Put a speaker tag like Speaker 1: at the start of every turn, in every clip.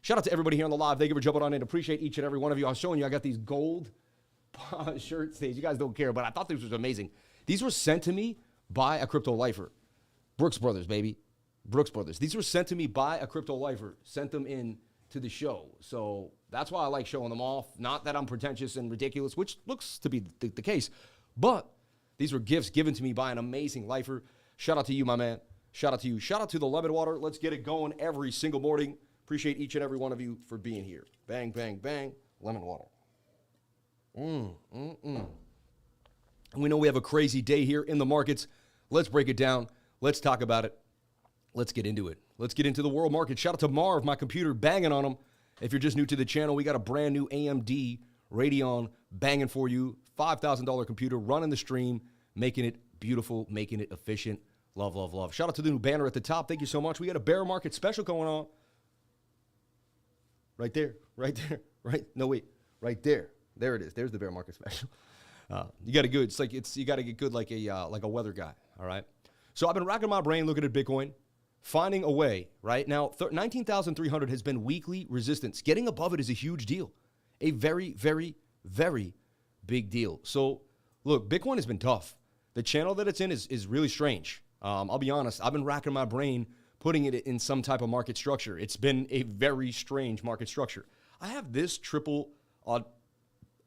Speaker 1: Shout out to everybody here on the live. Thank you for jumping on in. Appreciate each and every one of you. I was showing you, I got these gold shirt stays. You guys don't care, but I thought this was amazing. These were sent to me by a cryptolifer. Brooks Brothers, baby. Brooks Brothers. These were sent to me by a cryptolifer. Sent them in to the show. So that's why I like showing them off. Not that I'm pretentious and ridiculous, which looks to be the case, but these were gifts given to me by an amazing lifer. Shout out to you, my man. Shout out to you. Shout out to the lemon water. Let's get it going every single morning. Appreciate each and every one of you for being here. Bang, bang, bang. Lemon water. And we know we have a crazy day here in the markets. Let's break it down. Let's talk about it. Let's get into it. Let's get into the world market. Shout out to Marv, my computer, banging on them. If you're just new to the channel, we got a brand new AMD Radeon banging for you. $5,000 computer running the stream, making it beautiful, making it efficient. Love, love, love. Shout out to the new banner at the top. Thank you so much. We got a bear market special going on. Right there, right there, right. No, wait, right there. There it is. There's the bear market special. You got to good. You got to get good like a weather guy. All right. So I've been racking my brain looking at Bitcoin, finding a way. Right now, 19,300 has been weekly resistance. Getting above it is a huge deal, a very, very, very big deal. So look, Bitcoin has been tough. The channel that it's in is really strange. I'll be honest. I've been racking my brain, putting it in some type of market structure. It's been a very strange market structure. I have this triple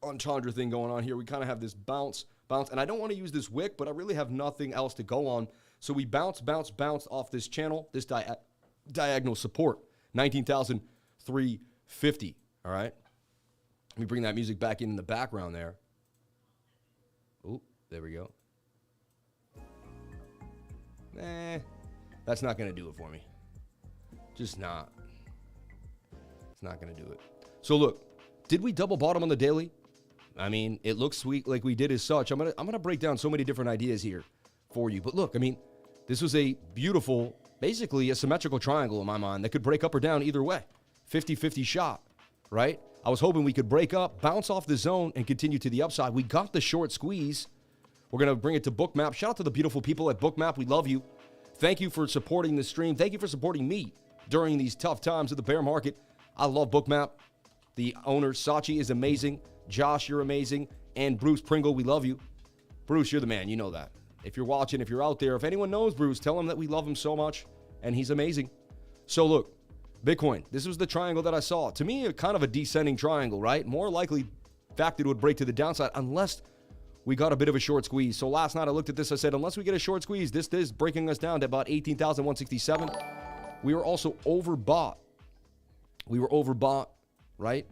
Speaker 1: entendre thing going on here. We kind of have this bounce, and I don't want to use this wick, but I really have nothing else to go on. So we bounce off this channel, this diagonal support, 19,350, all right? Let me bring that music back in the background there. Oh, there we go. That's not going to do it for me. Just not. It's not going to do it. So look, did we double bottom on the daily? I mean, it looks sweet like we did as such. I'm gonna break down so many different ideas here for you. But look, I mean, this was a beautiful, basically a symmetrical triangle in my mind that could break up or down either way. 50-50 shot, right? I was hoping we could break up, bounce off the zone, and continue to the upside. We got the short squeeze. We're going to bring it to BOOKMAP. Shout out to the beautiful people at BOOKMAP. We love you. Thank you for supporting the stream. Thank you for supporting me during these tough times of the bear market. I love BOOKMAP. The owner, Sachi, is amazing. Josh, you're amazing. And Bruce Pringle, we love you. Bruce, you're the man. You know that. If you're watching, if you're out there, if anyone knows Bruce, tell him that we love him so much, and he's amazing. So look, Bitcoin, this was the triangle that I saw. To me, kind of a descending triangle, right? More likely, fact, it would break to the downside unless we got a bit of a short squeeze. So last night I looked at this, I said, unless we get a short squeeze, this is breaking us down to about 18,167. We were also overbought. We were overbought, right?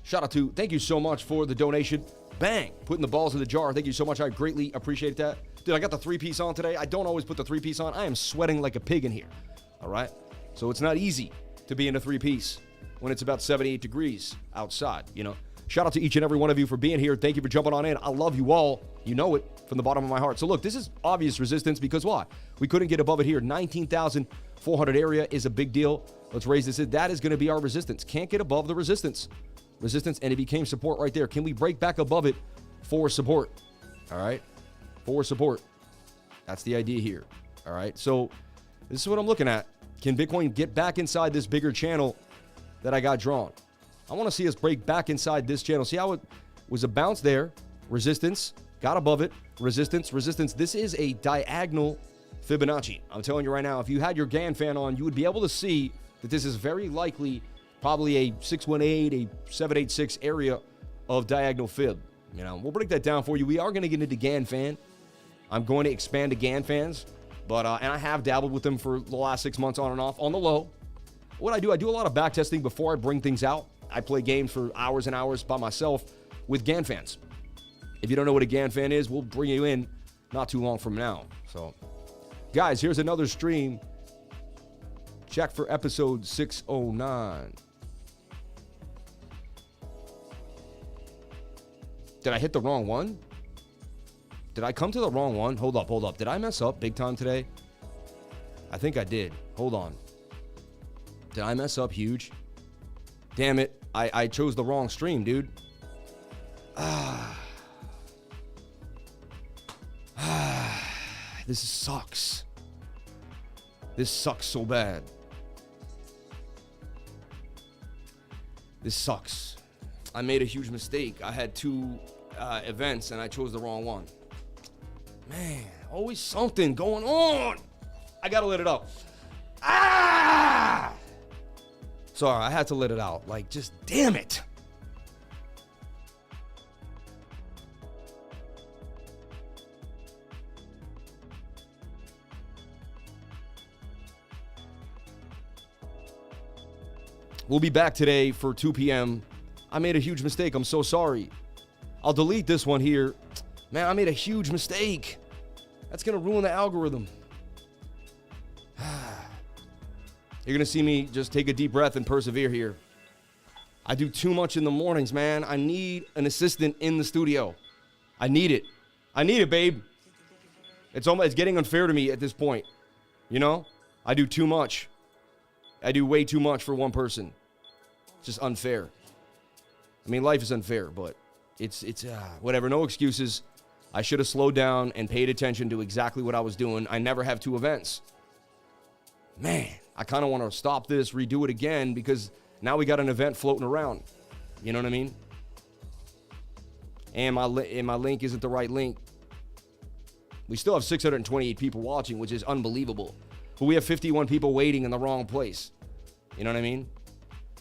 Speaker 1: Shout out to, thank you so much for the donation. Bang, putting the balls in the jar. Thank you so much. I greatly appreciate that. Dude, I got the three-piece on today. I don't always put the three-piece on. I am sweating like a pig in here, all right? So it's not easy to be in a three-piece when it's about 78 degrees outside, you know? Shout out to each and every one of you for being here. Thank you for jumping on in. I love you all. You know it from the bottom of my heart. So look, this is obvious resistance because why? We couldn't get above it here. 19,400 area is a big deal. Let's raise this. That is going to be our resistance. Can't get above the resistance. And it became support right there. Can we break back above it for support? All right. For support. That's the idea here. All right. So this is what I'm looking at. Can Bitcoin get back inside this bigger channel that I got drawn? I want to see us break back inside this channel. See how it was a bounce there. Resistance. Got above it. Resistance. Resistance. This is a diagonal Fibonacci. I'm telling you right now, if you had your GAN fan on, you would be able to see that this is very likely probably a 618, a 786 area of diagonal fib. You know, we'll break that down for you. We are going to get into GAN fan. I'm going to expand to GAN fans, but and I have dabbled with them for the last 6 months on and off on the low. What I do a lot of back testing before I bring things out. I play games for hours and hours by myself with GAN fans. If you don't know what a GAN fan is, we'll bring you in not too long from now. So, guys, here's another stream. Check for episode 609. Did I hit the wrong one? Did I come to the wrong one? Hold up. Did I mess up big time today? I think I did. Hold on. Did I mess up huge? Damn it. I chose the wrong stream, dude. This sucks. This sucks so bad. This sucks. I made a huge mistake. I had 2 events and I chose the wrong one. Man, always something going on. I gotta let it out. Ah! Sorry, I had to let it out. Like, just damn it. We'll be back today for 2 p.m. I made a huge mistake. I'm so sorry. I'll delete this one here. Man, I made a huge mistake. That's going to ruin the algorithm. You're going to see me just take a deep breath and persevere here. I do too much in the mornings, man. I need an assistant in the studio. I need it. I need it, babe. It's getting unfair to me at this point. You know? I do too much. I do way too much for one person. It's just unfair. I mean, life is unfair, but it's whatever. No excuses. I should have slowed down and paid attention to exactly what I was doing. I never have 2 events. Man, I kind of want to stop this, redo it again, because now we got an event floating around. You know what I mean? And my link isn't the right link. We still have 628 people watching, which is unbelievable. But we have 51 people waiting in the wrong place. You know what I mean?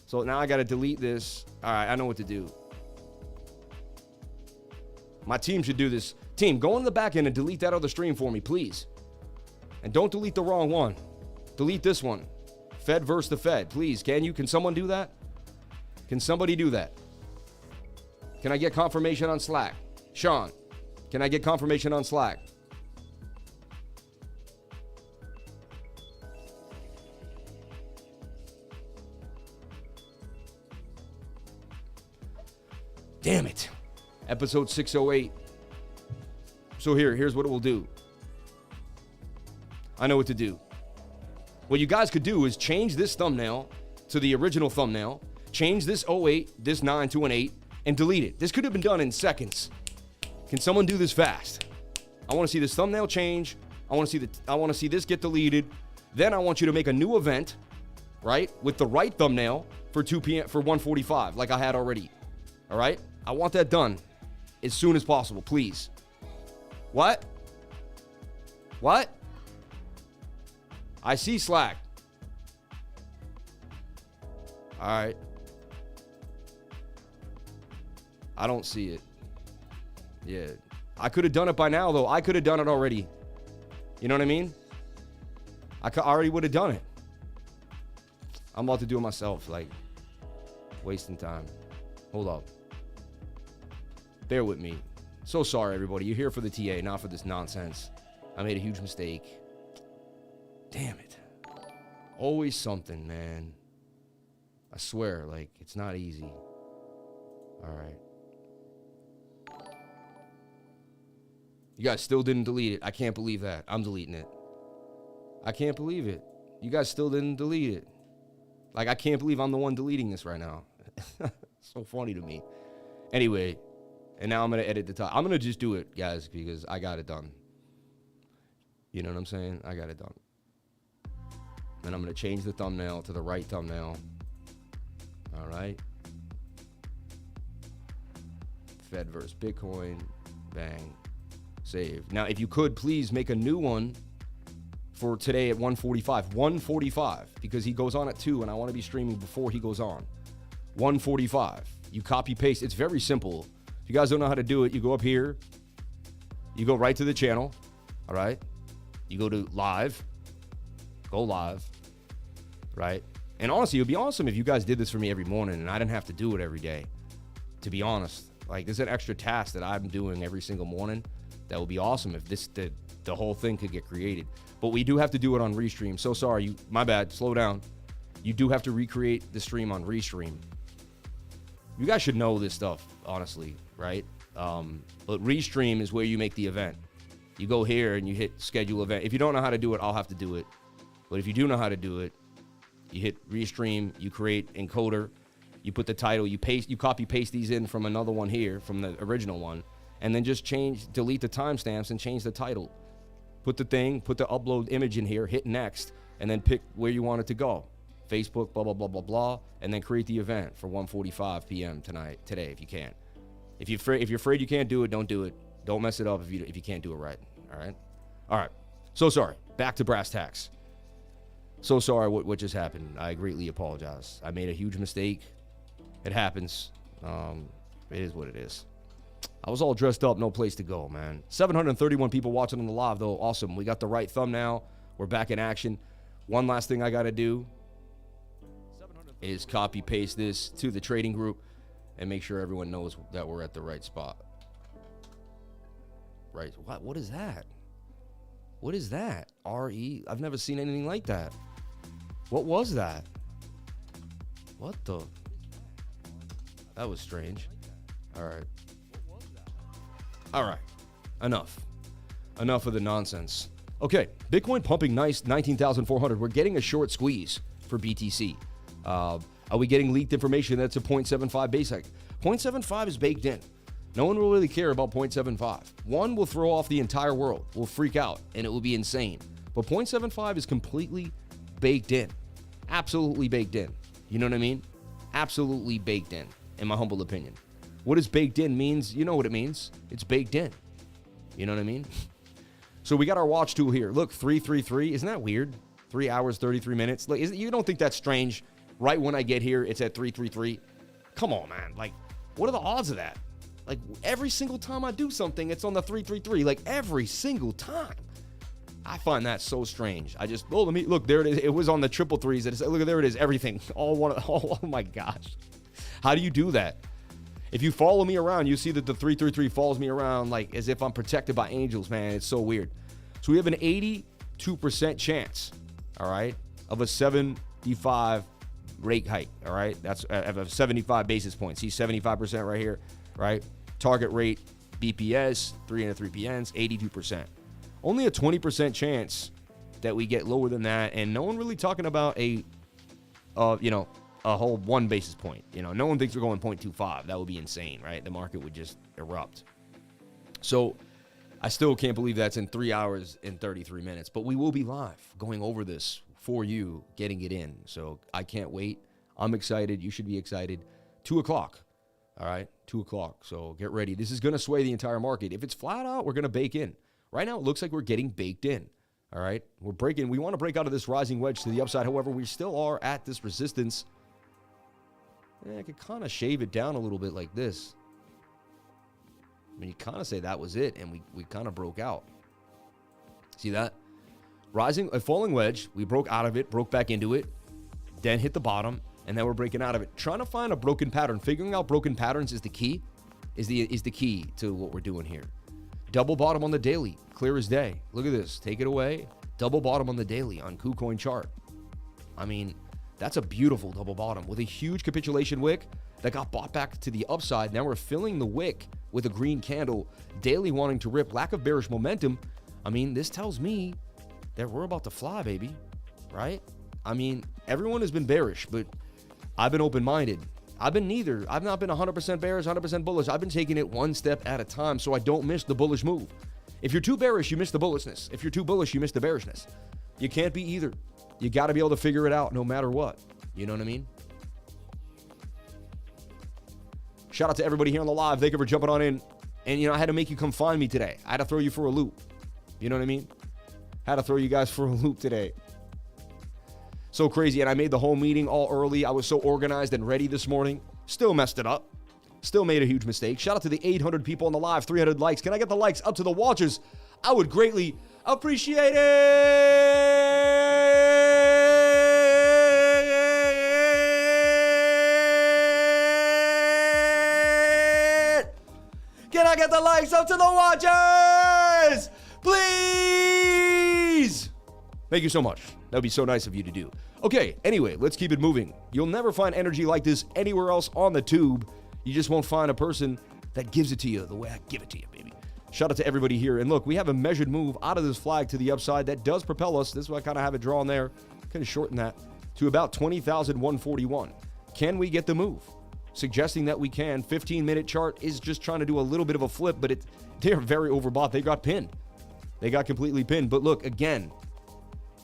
Speaker 1: So now I got to delete this. All right, I know what to do. My team should do this. Team, go in the back end and delete that other stream for me, please. And don't delete the wrong one. Delete this one. Fed versus the Fed. Please, can someone do that? Can somebody do that? Can I get confirmation on Slack? Sean, can I get confirmation on Slack? Damn it. Episode 608. So here's what it will do. I know what to do. What you guys could do is change this thumbnail to the original thumbnail, change this 08, this 9 to an 8, and delete it. This could have been done in seconds. Can someone do this fast? I want to see this thumbnail change. I want to see this get deleted. Then I want you to make a new event, right, with the right thumbnail for 2 p.m. for 1:45, like I had already. All right? I want that done as soon as possible, please. What? What? I see Slack. All right. I don't see it. Yeah. I could have done it by now, though. I could have done it already. You know what I mean? I already would have done it. I'm about to do it myself, like, wasting time. Hold up. Bear with me. So sorry, everybody. You're here for the TA, not for this nonsense. I made a huge mistake. Damn it. Always something, man. I swear, like, it's not easy. All right. You guys still didn't delete it. I can't believe that. I'm deleting it. I can't believe it. You guys still didn't delete it. Like, I can't believe I'm the one deleting this right now. So funny to me. Anyway, and now I'm going to edit the top. I'm going to just do it, guys, because I got it done. You know what I'm saying? I got it done. And I'm going to change the thumbnail to the right thumbnail. All right. Fed versus Bitcoin. Bang. Save. Now, if you could, please make a new one for today at 1:45. 1:45, because he goes on at 2, and I want to be streaming before he goes on. 1:45. You copy paste. It's very simple. If you guys don't know how to do it, you go up here. You go right to the channel. All right. You go to live. Go live. Right. And honestly, it would be awesome if you guys did this for me every morning and I didn't have to do it every day. To be honest, like, there's an extra task that I'm doing every single morning. That would be awesome if the whole thing could get created. But we do have to do it on Restream. So sorry, my bad. Slow down. You do have to recreate the stream on Restream. You guys should know this stuff, honestly, right? But Restream is where you make the event. You go here and you hit schedule event. If you don't know how to do it, I'll have to do it. But if you do know how to do it, you hit Restream, you create encoder, you put the title, you copy paste these in from another one here, from the original one, and then just delete the timestamps and change the title. Put the upload image in here, hit next, and then pick where you want it to go. Facebook, blah, blah, blah, blah, blah, and then create the event for 1:45 p.m. today, if you can. If you're afraid you can't do it, don't do it. Don't mess it up if you can't do it right. All right. So sorry. Back to brass tacks. So sorry what just happened. I greatly apologize. I made a huge mistake. It happens. It is what it is. I was all dressed up, no place to go, man. 731 people watching on the live, though. Awesome. We got the right thumbnail. We're back in action. One last thing I got to do is copy paste this to the trading group and make sure everyone knows that we're at the right spot. Right. What is that? What is that? RE? I've never seen anything like that. What was that? What the? That was strange. All right. All right. Enough of the nonsense. Okay. Bitcoin pumping nice, 19,400. We're getting a short squeeze for BTC. Are we getting leaked information that's a 0.75 base hike? 0.75 is baked in. No one will really care about 0.75. One will throw off the entire world. We'll freak out, and it will be insane. But 0.75 is completely baked in. Absolutely baked in. You know what I mean? Absolutely baked in my humble opinion. What does baked in means? You know what it means. It's baked in. You know what I mean? So we got our watch tool here. Look, 333. Isn't that weird? 3 hours, 33 minutes. Like, you don't think that's strange? Right when I get here, it's at 333. Come on, man. Like, what are the odds of that? Like, every single time I do something, it's on the 333. Like, every single time. I find that so strange. Let me look. There it is. It was on the triple threes. Look, there it is. Everything. Oh my gosh. How do you do that? If you follow me around, you see that the 333 follows me around like as if I'm protected by angels, man. It's so weird. So we have an 82% chance, all right, of a 75 rate hike, all right? That's of 75 basis points. See 75% right here, right? Target rate, BPS, 303 PNs, 82%. Only a 20% chance that we get lower than that, and no one really talking about a whole 1 basis point. No one thinks we're going 0.25. That would be insane, right? The market would just erupt. So I still can't believe that's in 3 hours and 33 minutes, but we will be live going over this for you, getting it in. So I can't wait. I'm excited. You should be excited. 2 o'clock. All right, 2 o'clock. So get ready. This is going to sway the entire market. If it's flat out, we're going to bake in. Right now, it looks like we're getting baked in. All right, we're breaking. We want to break out of this rising wedge to the upside. However, we still are at this resistance. I could kind of shave it down a little bit like this. I mean, you kind of say that was it, and we kind of broke out. See that? A falling wedge. We broke out of it, broke back into it, then hit the bottom, and then we're breaking out of it. Trying to find a broken pattern. Figuring out broken patterns is the key. Is the key to what we're doing here. Double bottom on the daily, clear as day. Look at this. Take it away. Double bottom on the daily on KuCoin chart. I mean, that's a beautiful double bottom with a huge capitulation wick that got bought back to the upside. Now we're filling the wick with a green candle. Daily wanting to rip. Lack of bearish momentum. I mean, this tells me that we're about to fly, baby. Right? I mean, everyone has been bearish, but I've been open-minded. I've been neither. I've not been 100% bearish, 100% bullish. I've been taking it one step at a time so I don't miss the bullish move. If you're too bearish, you miss the bullishness. If you're too bullish, you miss the bearishness. You can't be either. You got to be able to figure it out no matter what. You know what I mean? Shout out to everybody here on the live. Thank you for jumping on in. And, I had to make you come find me today. I had to throw you for a loop. You know what I mean? Had to throw you guys for a loop today. So crazy. And I made the whole meeting all early. I was so organized and ready this morning. Still messed it up. Still made a huge mistake. Shout out to the 800 people on the live. 300 likes. Can I get the likes up to the watchers? I would greatly appreciate it. Can I get the likes up to the watchers? Please. Thank you so much. That would be so nice of you to do. Okay, anyway, let's keep it moving. You'll never find energy like this anywhere else on the tube. You just won't find a person that gives it to you the way I give it to you, baby. Shout out to everybody here. And look, we have a measured move out of this flag to the upside that does propel us. This is why I kind of have it drawn there. Kind of shorten that to about 20,141. Can we get the move? Suggesting that we can. 15-minute chart is just trying to do a little bit of a flip, but they're very overbought. They got pinned. They got completely pinned. But look, again,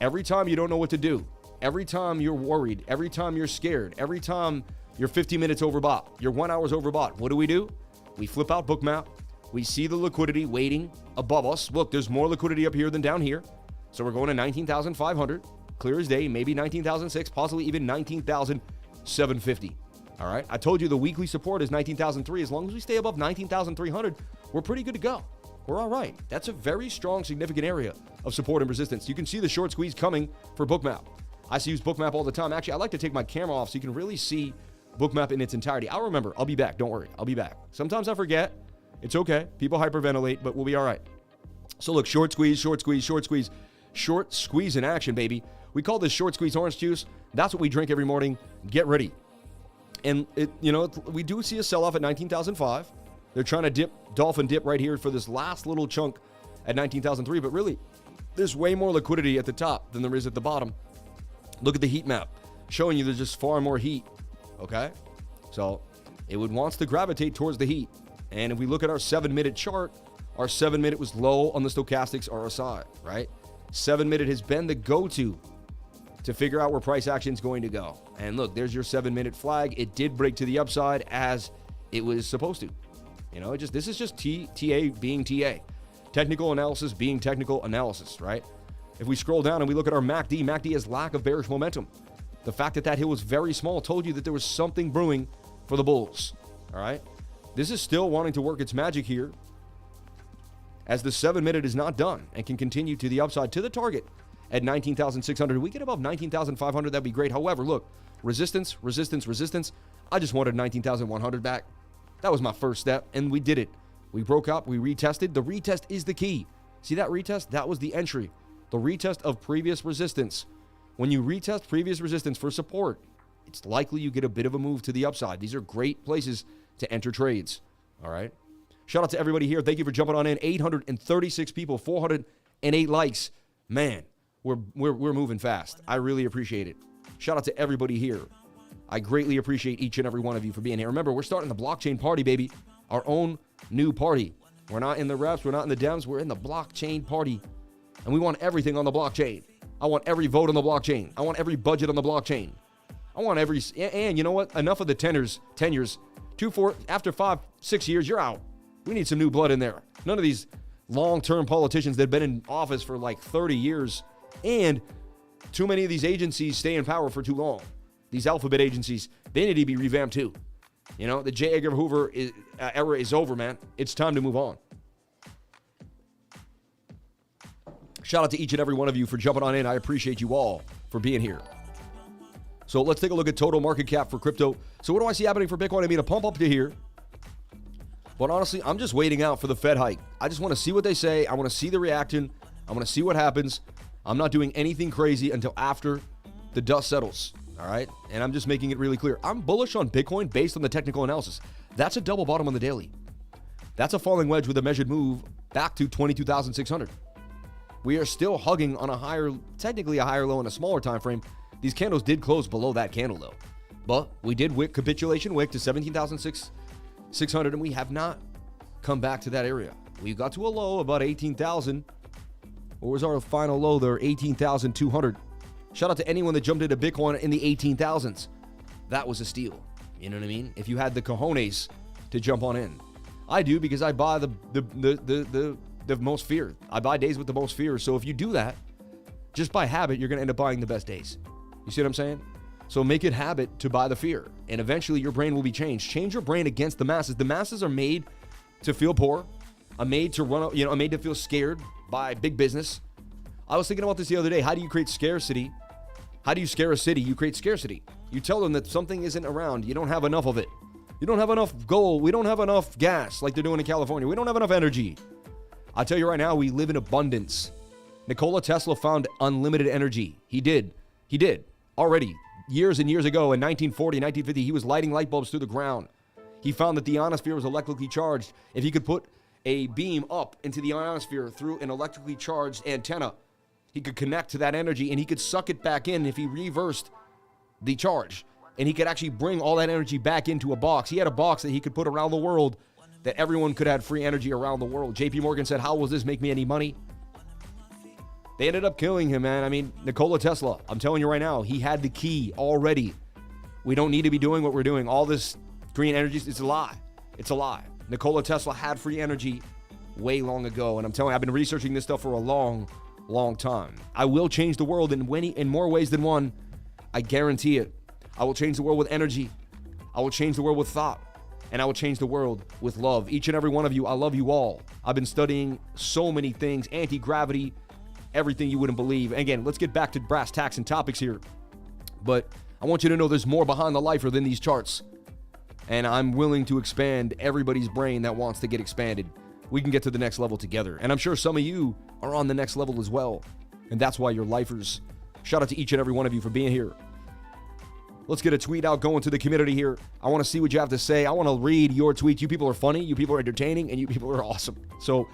Speaker 1: every time you don't know what to do, every time you're worried, every time you're scared, every time you're 15 minutes overbought, you're 1 hour overbought, what do? We flip out Bookmap. We see the liquidity waiting above us. Look, there's more liquidity up here than down here. So we're going to 19,500, clear as day, maybe 19,006, possibly even 19,750. All right. I told you the weekly support is 19,003. As long as we stay above 19,300, we're pretty good to go. We're all right. That's a very strong, significant area of support and resistance. You can see the short squeeze coming for Bookmap. I use Bookmap all the time. Actually, I like to take my camera off so you can really see Bookmap in its entirety. I'll remember. I'll be back. Don't worry. I'll be back. Sometimes I forget. It's okay. People hyperventilate, but we'll be all right. So look, short squeeze, short squeeze, short squeeze, short squeeze in action, baby. We call this short squeeze orange juice. That's what we drink every morning. Get ready. And we do see a sell-off at 19,005. They're trying to dolphin dip right here for this last little chunk at 19,003. But really, there's way more liquidity at the top than there is at the bottom. Look at the heat map, showing you there's just far more heat. Okay? So it wants to gravitate towards the heat. And if we look at our 7-minute chart, our 7-minute was low on the stochastics RSI, right? 7-minute has been the go-to to figure out where price action is going to go. And look, there's your 7-minute flag. It did break to the upside as it was supposed to. This is just TA being TA. Technical analysis being technical analysis, right? If we scroll down and we look at our MACD has lack of bearish momentum. The fact that hill was very small told you that there was something brewing for the bulls, all right? This is still wanting to work its magic here as the 7-minute is not done and can continue to the upside to the target at 19,600. If we get above 19,500, that'd be great. However, look, resistance, resistance, resistance. I just wanted 19,100 back. That was my first step, and we did it. We broke up, we retested. The retest is the key. See that retest? That was the entry. The retest of previous resistance. When you retest previous resistance for support, it's likely you get a bit of a move to the upside. These are great places to enter trades. All right. Shout out to everybody here. Thank you for jumping on in. 836 people, 408 likes. Man, we're moving fast. I really appreciate it. Shout out to everybody here. I greatly appreciate each and every one of you for being here. Remember, we're starting the blockchain party, baby. Our own new party. We're not in the reps. We're not in the dems. We're in the blockchain party. And we want everything on the blockchain. I want every vote on the blockchain. I want every budget on the blockchain. I want and you know what? Enough of the tenures. 2, 4, after 5, 6 years, you're out. We need some new blood in there. None of these long-term politicians that have been in office for like 30 years. And too many of these agencies stay in power for too long. These alphabet agencies, they need to be revamped too. The J. Edgar Hoover era is over, man. It's time to move on. Shout out to each and every one of you for jumping on in. I appreciate you all for being here. So let's take a look at total market cap for crypto. So what do I see happening for Bitcoin? I mean, a pump up to here. But honestly, I'm just waiting out for the Fed hike. I just want to see what they say. I want to see the reaction. I want to see what happens. I'm not doing anything crazy until after the dust settles. All right. And I'm just making it really clear. I'm bullish on Bitcoin based on the technical analysis. That's a double bottom on the daily. That's a falling wedge with a measured move back to 22,600. We are still hugging on technically a higher low in a smaller time frame. These candles did close below that candle though. But we did capitulation wick to 17,600 and we have not come back to that area. We got to a low about 18,000. What was our final low there? 18,200. Shout out to anyone that jumped into Bitcoin in the 18,000s. That was a steal. You know what I mean? If you had the cojones to jump on in. I do because I buy the most fear. I buy days with the most fear. So if you do that, just by habit, you're going to end up buying the best days. You see what I'm saying? So make it habit to buy the fear. And eventually your brain will be changed. Change your brain against the masses. The masses are made to feel poor. Are made to are made to feel scared by big business. I was thinking about this the other day. How do you create scarcity? How do you scare a city? You create scarcity. You tell them that something isn't around. You don't have enough of it. You don't have enough gold. We don't have enough gas like they're doing in California. We don't have enough energy. I tell you right now, we live in abundance. Nikola Tesla found unlimited energy. He did. Already. Years and years ago in 1940, 1950, he was lighting light bulbs through the ground. He found that the ionosphere was electrically charged. If he could put a beam up into the ionosphere through an electrically charged antenna, he could connect to that energy and he could suck it back in if he reversed the charge. And he could actually bring all that energy back into a box. He had a box that he could put around the world that everyone could have free energy around the world. JP Morgan said, how will this make me any money? They ended up killing him, man. I mean, Nikola Tesla, I'm telling you right now, he had the key already. We don't need to be doing what we're doing. All this green energy, it's a lie. It's a lie. Nikola Tesla had free energy way long ago. And I'm telling you, I've been researching this stuff for a long, long time. I will change the world in more ways than one. I guarantee it. I will change the world with energy. I will change the world with thought. And I will change the world with love. Each and every one of you, I love you all. I've been studying so many things, anti-gravity, everything you wouldn't believe. And again, let's get back to brass tacks and topics here. But I want you to know there's more behind the lifer than these charts. And I'm willing to expand everybody's brain that wants to get expanded. We can get to the next level together. And I'm sure some of you are on the next level as well. And that's why you're lifers. Shout out to each and every one of you for being here. Let's get a tweet out going to the community here. I want to see what you have to say. I want to read your tweets. You people are funny. You people are entertaining. And you people are awesome. So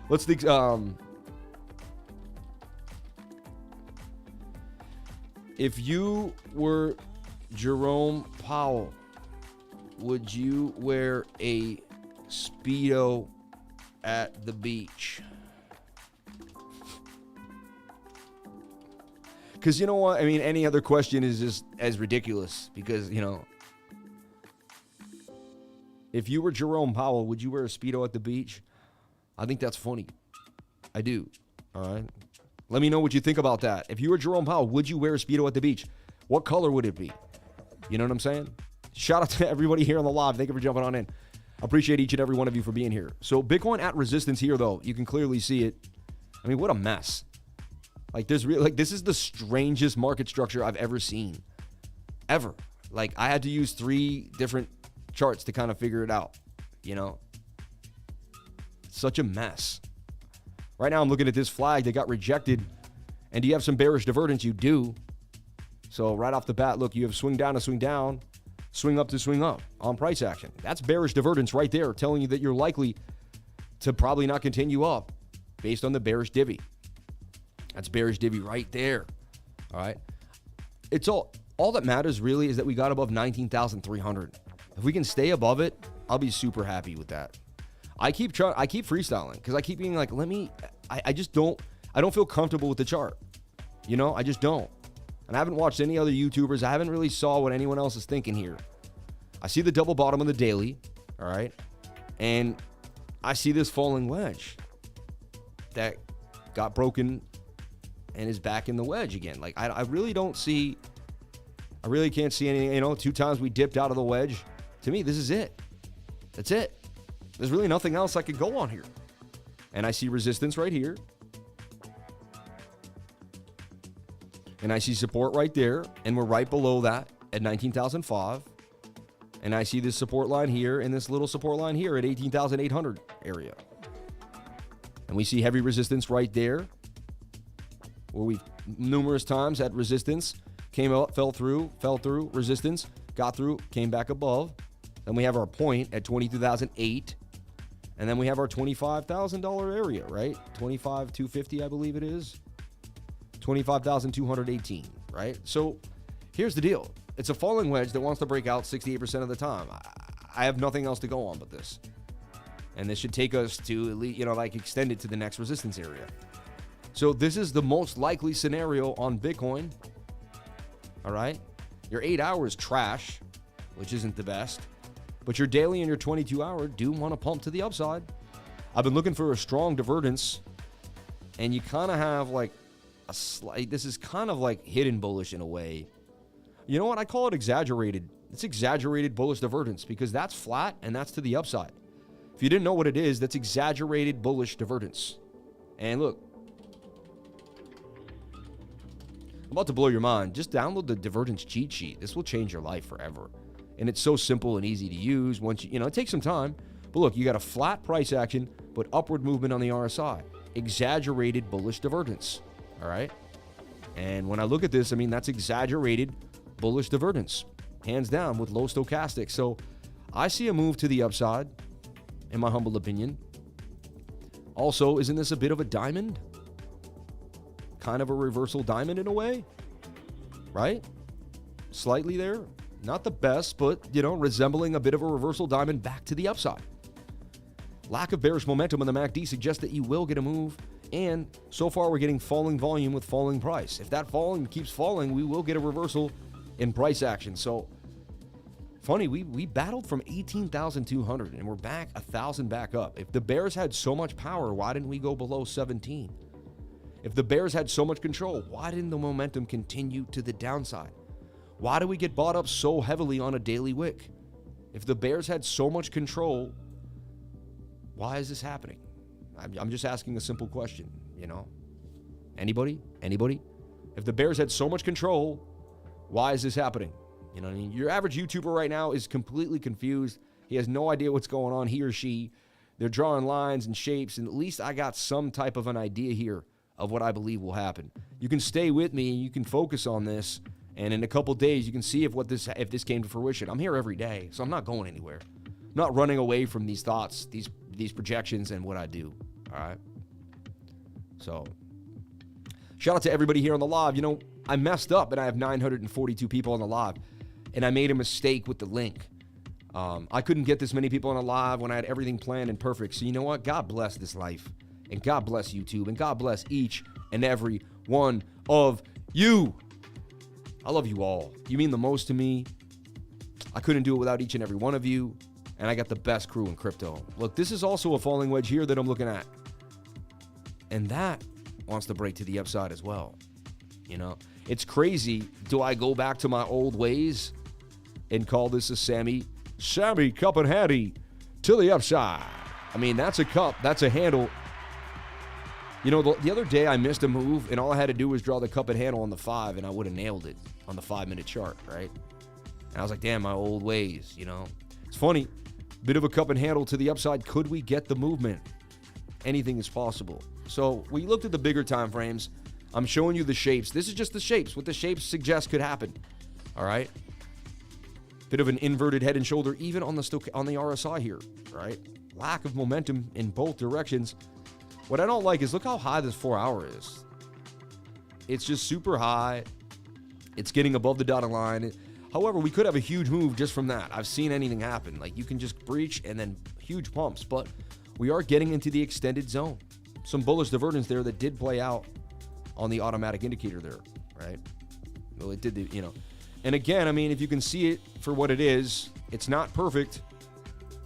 Speaker 1: let's think. If you were Jerome Powell, would you wear a Speedo at the beach? Because you know what? I mean, any other question is just as ridiculous. Because, you know, if you were Jerome Powell, would you wear a Speedo at the beach? I think that's funny. I do. All right. Let me know what you think about that. If you were Jerome Powell, would you wear a Speedo at the beach? What color would it be? You know what I'm saying? Shout out to everybody here on the live. Thank you for jumping on in. I appreciate each and every one of you for being here. So Bitcoin at resistance here, though. You can clearly see it. I mean, what a mess. Like, this is the strangest market structure I've ever seen. Ever. Like, I had to use 3 different charts to kind of figure it out. You know? Such a mess. Right now, I'm looking at this flag that got rejected. And do you have some bearish divergence? You do. So, right off the bat, look, you have swing down to swing down, swing up to swing up on price action. That's bearish divergence right there, telling you that you're likely to probably not continue up based on the bearish divvy. That's bearish divvy right there. All right. It's all that matters really is that we got above 19,300. If we can stay above it, I'll be super happy with that. I keep freestyling because I keep being like, I don't feel comfortable with the chart. You know, I just don't. And I haven't watched any other YouTubers. I haven't really saw what anyone else is thinking here. I see the double bottom on the daily. All right. And I see this falling wedge that got broken and is back in the wedge again. Like, I really can't see any, you know, 2 times we dipped out of the wedge. To me, this is it. That's it. There's really nothing else I could go on here. And I see resistance right here. And I see support right there. And we're right below that at 19,005. And I see this support line here and this little support line here at 18,800 area. And we see heavy resistance right there, where we've numerous times had resistance, came out, fell through, resistance, got through, came back above. Then we have our point at 22,008. And then we have our $25,000 area, right? 25,250, I believe it is. 25,218, right? So here's the deal. It's a falling wedge that wants to break out 68% of the time. I have nothing else to go on but this. And this should take us to, at least, you know, like extend it to the next resistance area. So this is the most likely scenario on Bitcoin. All right. Your 8 hours trash, which isn't the best. But your daily and your 22-hour do want to pump to the upside. I've been looking for a strong divergence. And you kind of have like a slight, this is kind of like hidden bullish in a way. You know what? I call it exaggerated. It's exaggerated bullish divergence because that's flat and that's to the upside. If you didn't know what it is, that's exaggerated bullish divergence. And look, I'm about to blow your mind. Just download the divergence cheat sheet. This will change your life forever. And it's so simple and easy to use. Once you know, it takes some time. But look, you got a flat price action, but upward movement on the RSI. Exaggerated bullish divergence. All right. And when I look at this, I mean, that's exaggerated bullish divergence. Hands down with low stochastic. So I see a move to the upside, in my humble opinion. Also, isn't this a bit of a diamond? Kind of a reversal diamond in a way, right? Slightly there. Not the best, but, you know, resembling a bit of a reversal diamond back to the upside. Lack of bearish momentum on the MACD suggests that you will get a move. And so far, we're getting falling volume with falling price. If that volume keeps falling, we will get a reversal in price action. So, funny, we battled from 18,200 and we're back 1,000 back up. If the bears had so much power, why didn't we go below 17? If the bears had so much control, why didn't the momentum continue to the downside? Why do we get bought up so heavily on a daily wick? If the bears had so much control, why is this happening? I'm just asking a simple question, you know? Anybody? If the bears had so much control, why is this happening? You know what I mean? Your average YouTuber right now is completely confused. He has no idea what's going on, he or she. They're drawing lines and shapes, and at least I got some type of an idea here of what I believe will happen. You can stay with me, you can focus on this, and in a couple days you can see if this came to fruition. I'm here every day, so I'm not going anywhere. I'm not running away from these thoughts, these projections, and what I do. All right. So, shout out to everybody here on the live. You know, I messed up and I have 942 people on the live, and I made a mistake with the link. I couldn't get this many people on the live when I had everything planned and perfect. So, you know what? God bless this life, and God bless YouTube, and God bless each and every one of you. I love you all. You mean the most to me. I couldn't do it without each and every one of you, and I got the best crew in crypto. Look, this is also a falling wedge here that I'm looking at. And that wants to break to the upside as well. You know, it's crazy. Do I go back to my old ways and call this a Sammy cup and handy to the upside? I mean, that's a cup. That's a handle. You know, the other day I missed a move, and all I had to do was draw the cup and handle on the 5, and I would have nailed it on the 5-minute chart, right? And I was like, damn, my old ways, you know. It's funny. Bit of a cup and handle to the upside. Could we get the movement? Anything is possible. So we looked at the bigger time frames. I'm showing you the shapes. This is just the shapes. What the shapes suggest could happen. All right. Bit of an inverted head and shoulder, even on the RSI here. Right. Lack of momentum in both directions. What I don't like is look how high this 4-hour is. It's just super high. It's getting above the dotted line. However, we could have a huge move just from that. I've seen anything happen. Like you can just breach and then huge pumps, but we are getting into the extended zone. Some bullish divergence there that did play out on the automatic indicator there, right? Well, it did, you know. And again, I mean, if you can see it for what it is, it's not perfect,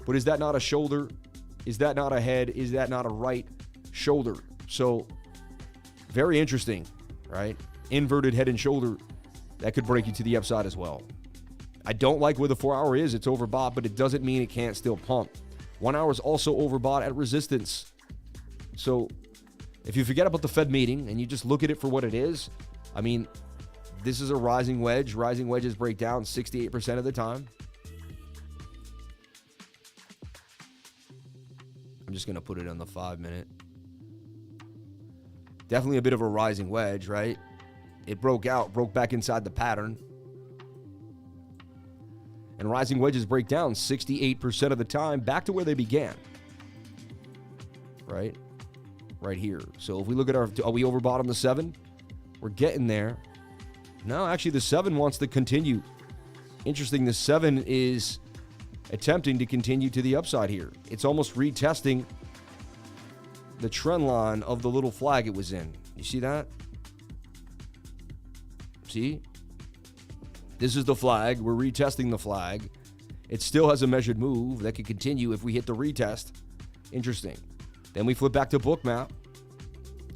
Speaker 1: but is that not a shoulder? Is that not a head? Is that not a right shoulder? So very interesting, right? Inverted head and shoulder. That could break you to the upside as well. I don't like where the 4-hour is. It's overbought, but it doesn't mean it can't still pump. 1 hour is also overbought at resistance. So if you forget about the Fed meeting and you just look at it for what it is, I mean, this is a rising wedge. Rising wedges break down 68% of the time. I'm just going to put it on the 5-minute. Definitely a bit of a rising wedge, right? It broke back inside the pattern. And rising wedges break down 68% of the time back to where they began. Right? Right here. So if we look at are we overbought on the 7? We're getting there. No, actually the 7 wants to continue. Interesting, the 7 is attempting to continue to the upside here. It's almost retesting the trend line of the little flag it was in. You see that? See? This is the flag. We're retesting the flag. It still has a measured move that could continue if we hit the retest. Interesting. Then we flip back to BOOKMAP,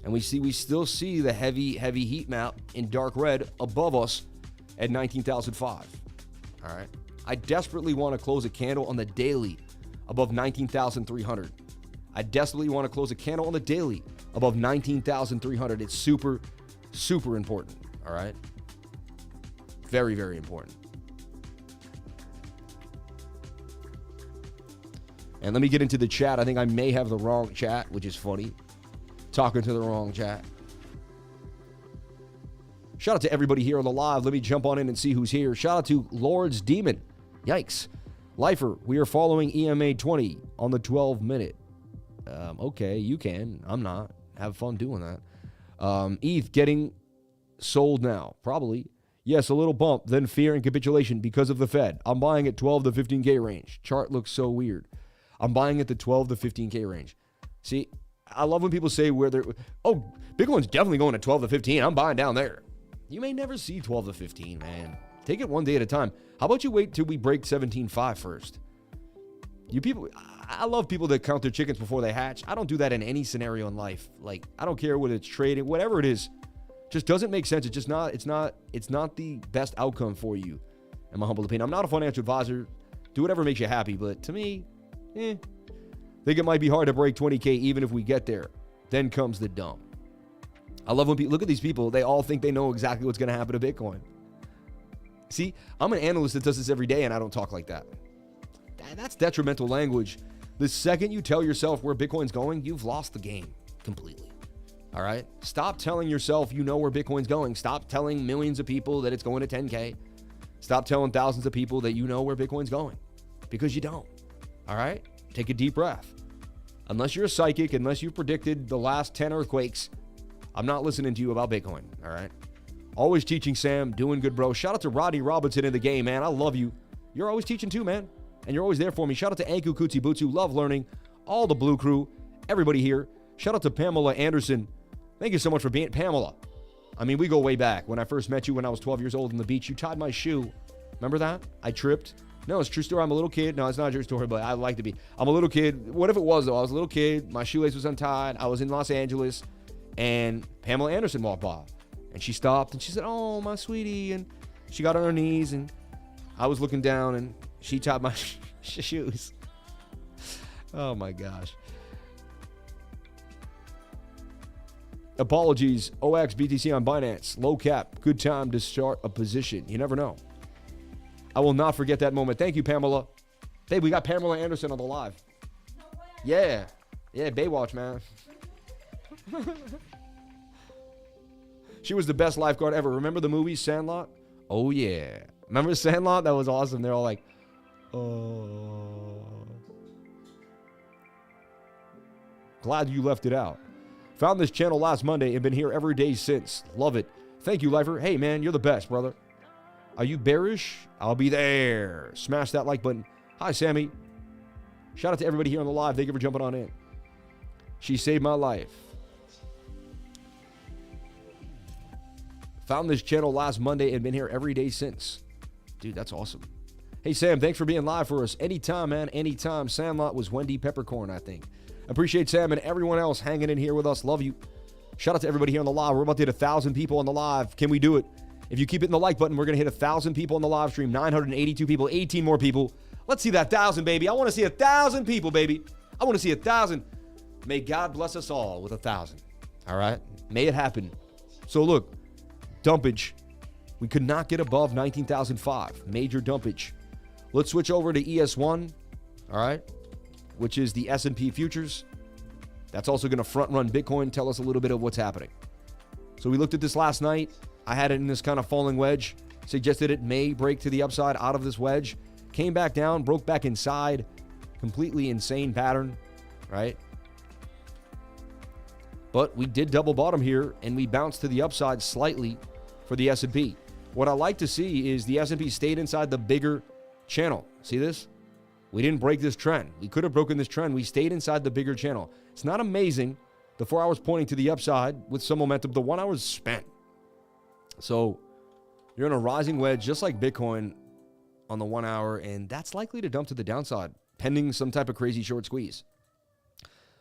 Speaker 1: and we still see the heavy heat map in dark red above us at 19,005. All right. I desperately want to close a candle on the daily above 19,300. I desperately want to close a candle on the daily above 19,300. It's super, super important. All right. Very, very important. And let me get into the chat. I think I may have the wrong chat, which is funny. Talking to the wrong chat. Shout out to everybody here on the live. Let me jump on in and see who's here. Shout out to Lord's Demon. Yikes. Lifer, we are following EMA 20 on the 12-minute. Okay, you can. I'm not. Have fun doing that. ETH getting sold now. Probably. Yes, a little bump, then fear and capitulation because of the Fed. I'm buying at 12 to 15K range. Chart looks so weird. I'm buying at the 12 to 15K range. See, I love when people say where they're, oh, Bitcoin's definitely going to 12 to 15. I'm buying down there. You may never see 12 to 15, man. Take it one day at a time. How about you wait till we break 17.5 first? You people, I love people that count their chickens before they hatch. I don't do that in any scenario in life. Like, I don't care what it's trading, whatever it is. Just doesn't make sense. It's not the best outcome for you, in my humble opinion. I'm not a financial advisor. Do whatever makes you happy, but to me, think it might be hard to break 20K even if we get there. Then comes the dump. I love when people look at these people. They all think they know exactly what's going to happen to Bitcoin. See, I'm an analyst that does this every day, and I don't talk like that. That's detrimental language. The second you tell yourself where Bitcoin's going, you've lost the game completely. All right? Stop telling yourself you know where Bitcoin's going. Stop telling millions of people that it's going to 10K. Stop telling thousands of people that you know where Bitcoin's going, because you don't. All right? Take a deep breath. Unless you're a psychic, unless you've predicted the last 10 earthquakes, I'm not listening to you about Bitcoin. All right? Always teaching, Sam. Doing good, bro. Shout out to Rodney Robinson in the game, man. I love you. You're always teaching too, man. And you're always there for me. Shout out to Anku Kutsi Butsu. Love learning. All the Blue Crew. Everybody here. Shout out to Pamela Anderson. Thank you so much for being Pamela. I mean, we go way back. When I first met you when I was 12 years old on the beach, you tied my shoe. Remember that? I tripped. No, it's a true story. I'm a little kid. No, it's not a true story, but I like to be. I'm a little kid. What if it was, though? I was a little kid. My shoelace was untied. I was in Los Angeles. And Pamela Anderson walked by. And she stopped and she said, oh, my sweetie. And she got on her knees and I was looking down and she tied my shoes. Oh, my gosh. Apologies. OX BTC on Binance. Low cap. Good time to start a position. You never know. I will not forget that moment. Thank you, Pamela. Hey, we got Pamela Anderson on the live.
Speaker 2: No way.
Speaker 1: Yeah. Yeah, Baywatch, man. She was the best lifeguard ever. Remember the movie Sandlot? Oh, yeah. Remember Sandlot? That was awesome. They're all like, oh. Glad you left it out. Found this channel last Monday and been here every day since. Love it. Thank you, Lifer. Hey, man, you're the best, brother. Are you bearish? I'll be there. Smash that like button. Hi, Sammy. Shout out to everybody here on the live. Thank you for jumping on in. She saved my life. Found this channel last Monday and been here every day since. Dude, that's awesome. Hey, Sam, thanks for being live for us. Anytime, man, anytime. Sandlot was Wendy Peppercorn, I think. Appreciate Sam and everyone else hanging in here with us. Love you. Shout out to everybody here on the live. We're about to hit 1,000 people on the live. Can we do it? If you keep hitting the like button, we're going to hit 1,000 people on the live stream. 982 people, 18 more people. Let's see that 1,000, baby. I want to see 1,000 people, baby. I want to see 1,000. May God bless us all with 1,000. All right? May it happen. So look, dumpage. We could not get above 19,005. Major dumpage. Let's switch over to ES1. All right? Which is the S&P futures. That's also going to front run Bitcoin. Tell us a little bit of what's happening. So we looked at this last night. I had it in this kind of falling wedge. Suggested it may break to the upside out of this wedge. Came back down, broke back inside. Completely insane pattern, right? But we did double bottom here, and we bounced to the upside slightly for the S&P. What I like to see is the S&P stayed inside the bigger channel. See this? We didn't break this trend. We could have broken this trend. We stayed inside the bigger channel. It's not amazing. The 4 hours pointing to the upside with some momentum. The 1 hour is spent. So you're in a rising wedge, just like Bitcoin on the 1 hour, and that's likely to dump to the downside, pending some type of crazy short squeeze.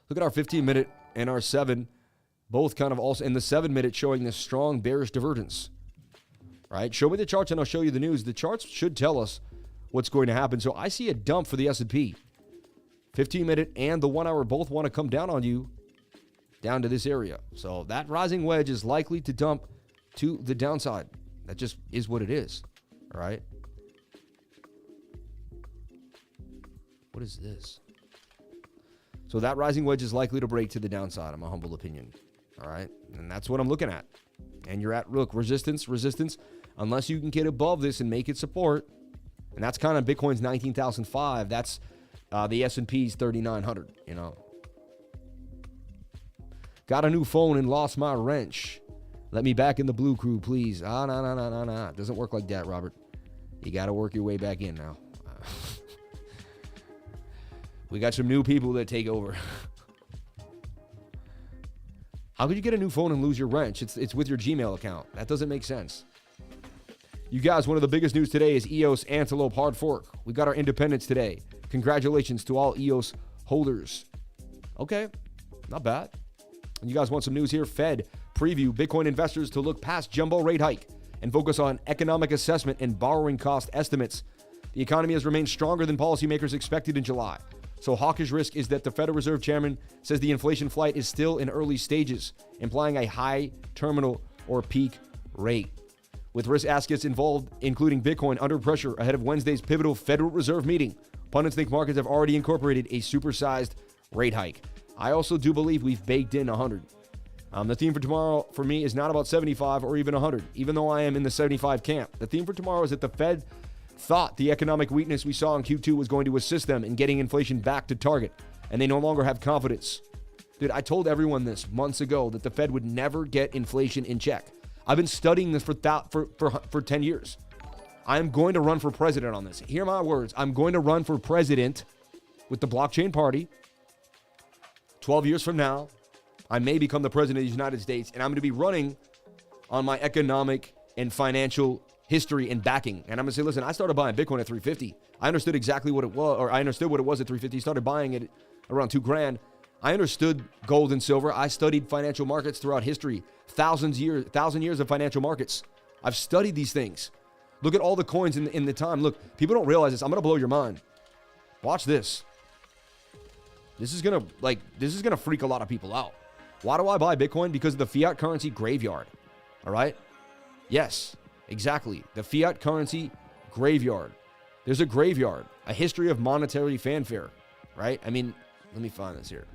Speaker 1: Look at our 15-minute and our 7, both kind of also in the 7-minute showing this strong bearish divergence, right? Show me the charts and I'll show you the news. The charts should tell us what's going to happen. So I see a dump for the S&P. 15-minute and the 1 hour both want to come down on you, down to this area. So that rising wedge is likely to dump to the downside. That just is what it is, all right? What is this? So that rising wedge is likely to break to the downside, in my humble opinion, all right? And that's what I'm looking at. And you're at, look, resistance, unless you can get above this and make it support. And that's kind of Bitcoin's 19,005. That's the S&P's 3,900, you know. Got a new phone and lost my wrench. Let me back in the blue crew, please. No. Doesn't work like that, Robert. You got to work your way back in now. We got some new people that take over. How could you get a new phone and lose your wrench? It's with your Gmail account. That doesn't make sense. You guys, one of the biggest news today is EOS Antelope hard fork. We got our independence today. Congratulations to all EOS holders. Okay, not bad. And you guys want some news here? Fed preview Bitcoin investors to look past jumbo rate hike and focus on economic assessment and borrowing cost estimates. The economy has remained stronger than policymakers expected in July. So hawkish risk is that the Federal Reserve Chairman says the inflation flight is still in early stages, implying a high terminal or peak rate. With risk assets involved, including Bitcoin, under pressure ahead of Wednesday's pivotal Federal Reserve meeting, pundits think markets have already incorporated a supersized rate hike. I also do believe we've baked in 100. The theme for tomorrow for me is not about 75 or even 100, even though I am in the 75 camp. The theme for tomorrow is that the Fed thought the economic weakness we saw in Q2 was going to assist them in getting inflation back to target, and they no longer have confidence. Dude, I told everyone this months ago that the Fed would never get inflation in check. I've been studying this for 10 years. I'm going to run for president on this. Hear my words. I'm going to run for president with the blockchain party. 12 years from now, I may become the president of the United States, and I'm going to be running on my economic and financial history and backing. And I'm going to say, listen, I started buying Bitcoin at 350. I understood exactly what it was, or I understood what it was at 350. Started buying it around $2,000. I understood gold and silver. I studied financial markets throughout history. 1,000 years of financial markets. I've studied these things. Look at all the coins in the time. Look, people don't realize this. I'm going to blow your mind. Watch this. This is going to freak a lot of people out. Why do I buy Bitcoin? Because of the fiat currency graveyard. All right? Yes. Exactly. The fiat currency graveyard. There's a graveyard, a history of monetary fanfare, right? I mean, let me find this here.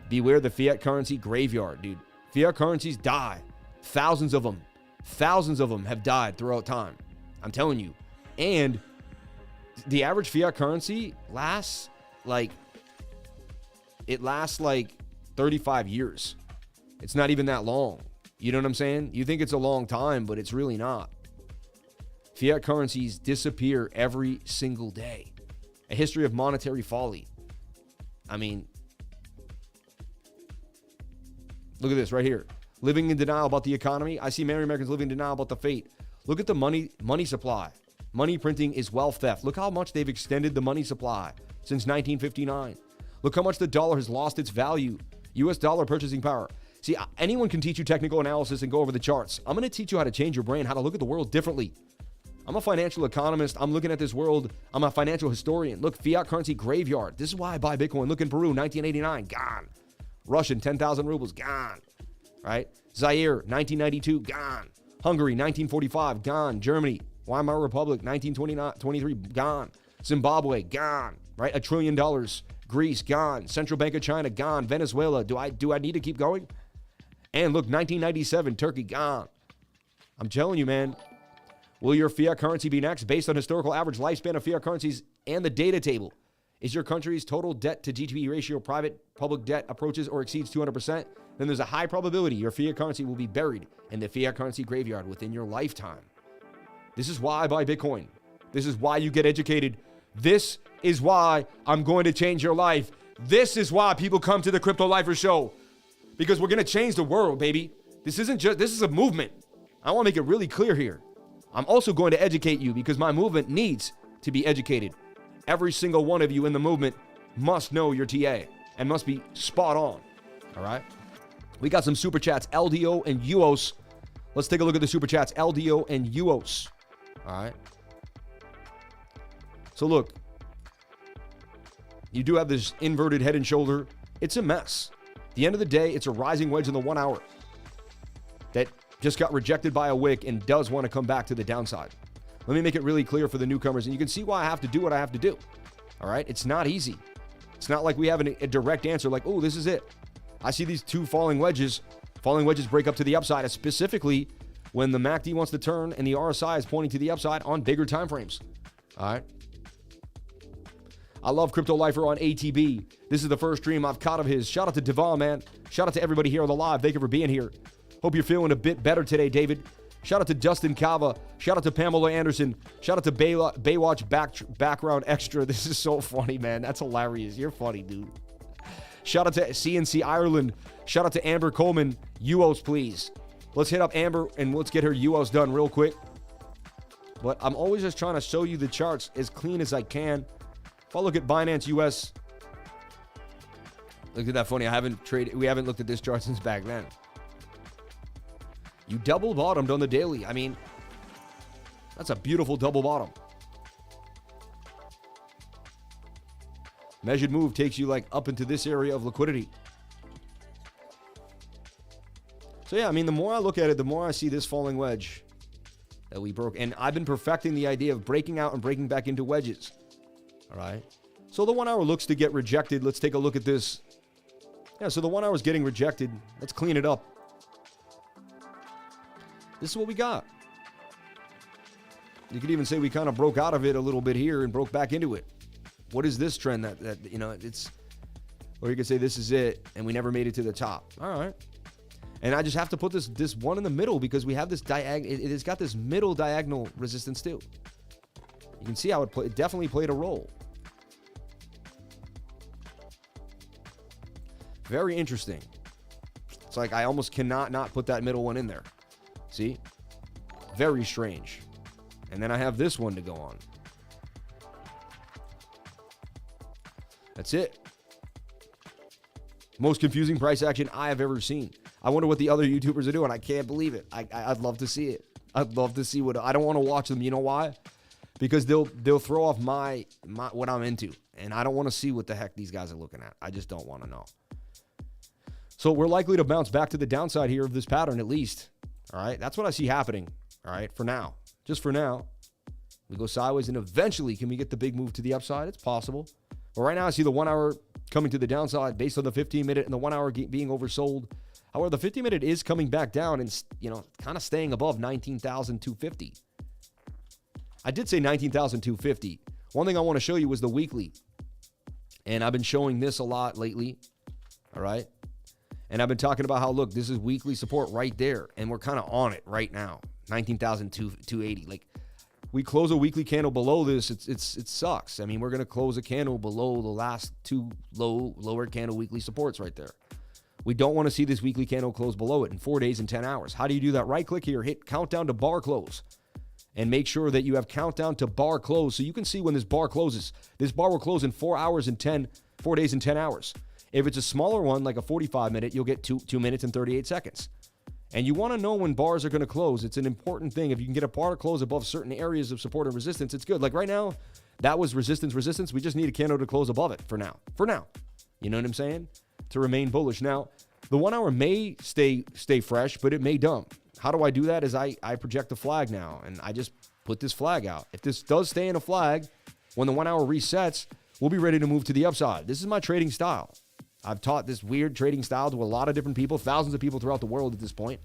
Speaker 1: Beware the fiat currency graveyard, dude. Fiat currencies die. Thousands of them have died throughout time. I'm telling you. And the average fiat currency lasts like 35 years. It's not even that long. You know what I'm saying? You think it's a long time, but it's really not. Fiat currencies disappear every single day. A history of monetary folly. I mean, look at this right here. Living in denial about the economy. I see many Americans living in denial about the fate. Look at the money supply. Money printing is wealth theft. Look how much they've extended the money supply since 1959. Look how much the dollar has lost its value. U.S. dollar purchasing power. See, anyone can teach you technical analysis and go over the charts. I'm going to teach you how to change your brain, how to look at the world differently. I'm a financial economist. I'm looking at this world. I'm a financial historian. Look, fiat currency graveyard. This is why I buy Bitcoin. Look in Peru, 1989, gone. Russian, 10,000 rubles, gone. Right? Zaire, 1992, gone. Hungary, 1945, gone. Germany, Weimar Republic, 1923, gone. Zimbabwe, gone. Right? $1 trillion. Greece, gone. Central Bank of China, gone. Venezuela, do I need to keep going? And look, 1997, Turkey, gone. I'm telling you, man. Will your fiat currency be next? Based on historical average lifespan of fiat currencies and the data table, is your country's total debt to GDP ratio private-public debt approaches or exceeds 200%? Then there's a high probability your fiat currency will be buried in the fiat currency graveyard within your lifetime. This is why I buy Bitcoin. This is why you get educated. This is why I'm going to change your life. This is why people come to the cryptolifer show. Because we're going to change the world, baby. This is a movement. I want to make it really clear here. I'm also going to educate you because my movement needs to be educated. Every single one of you in the movement must know your TA and must be spot on. All right? We got some super chats, LDO and UOS. Let's take a look at the super chats, LDO and UOS. All right? So look, you do have this inverted head and shoulder. It's a mess. At the end of the day, it's a rising wedge in the 1 hour that just got rejected by a wick and does want to come back to the downside. Let me make it really clear for the newcomers, and you can see why I have to do what I have to do. All right? It's not easy. It's not like we have a direct answer like, oh, this is it. I see these two falling wedges. Falling wedges break up to the upside, specifically when the MACD wants to turn and the RSI is pointing to the upside on bigger time frames. All right? I love cryptolifer on ATB. This is the first stream I've caught of his. Shout out to Devon, man. Shout out to everybody here on the live. Thank you for being here. Hope you're feeling a bit better today, David. Shout out to Dustin Cava. Shout out to Pamela Anderson. Shout out to Baywatch Background Extra. This is so funny, man. That's hilarious. You're funny, dude. Shout out to CNC Ireland. Shout out to Amber Coleman. UOs, please. Let's hit up Amber and let's get her UOs done real quick. But I'm always just trying to show you the charts as clean as I can. If I look at Binance US, look at that funny. We haven't looked at this chart since back then. You double bottomed on the daily. I mean, that's a beautiful double bottom. Measured move takes you like up into this area of liquidity. So yeah, I mean, the more I look at it, the more I see this falling wedge that we broke. And I've been perfecting the idea of breaking out and breaking back into wedges. All right. So the 1 hour looks to get rejected. Let's take a look at this. Yeah, so the 1 hour is getting rejected. Let's clean it up. This is what we got. You could even say we kind of broke out of it a little bit here and broke back into it. What is this trend that you know, it's, or you could say this is it and we never made it to the top. All right. And I just have to put this one in the middle because we have this it has got this middle diagonal resistance too. You can see how it definitely played a role. Very interesting. It's like I almost cannot not put that middle one in there. See? Very strange. And then I have this one to go on. That's it. Most confusing price action I have ever seen. I wonder what the other YouTubers are doing. I can't believe it. I'd love to see it. I'd love to see what... I don't want to watch them. You know why? Because they'll throw off my what I'm into. And I don't want to see what the heck these guys are looking at. I just don't want to know. So we're likely to bounce back to the downside here of this pattern at least. All right, that's what I see happening. All right, for now. Just for now. We go sideways and eventually can we get the big move to the upside? It's possible. But right now I see the 1 hour coming to the downside based on the 15-minute and the 1 hour being oversold. However, the 15-minute is coming back down and, you know, kind of staying above 19,250. I did say 19,250. One thing I want to show you was the weekly. And I've been showing this a lot lately. All right. And I've been talking about how, look, this is weekly support right there. And we're kind of on it right now. 19,280. Like, we close a weekly candle below this, it sucks. I mean, we're going to close a candle below the last two lower candle weekly supports right there. We don't want to see this weekly candle close below it in 4 days and 10 hours. How do you do that? Right click here, hit countdown to bar close. And make sure that you have countdown to bar close so you can see when this bar closes. This bar will close in 4 days and 10 hours. If it's a smaller one, like a 45-minute, you'll get 2 minutes and 38 seconds. And you want to know when bars are going to close. It's an important thing. If you can get a bar to close above certain areas of support and resistance, it's good. Like right now, that was resistance. We just need a candle to close above it for now. You know what I'm saying? To remain bullish. Now, the 1 hour may stay fresh, but it may dump. How do I do that? Is I project the flag now, and I just put this flag out. If this does stay in a flag, when the 1 hour resets, we'll be ready to move to the upside. This is my trading style. I've taught this weird trading style to a lot of different people, thousands of people throughout the world at this point.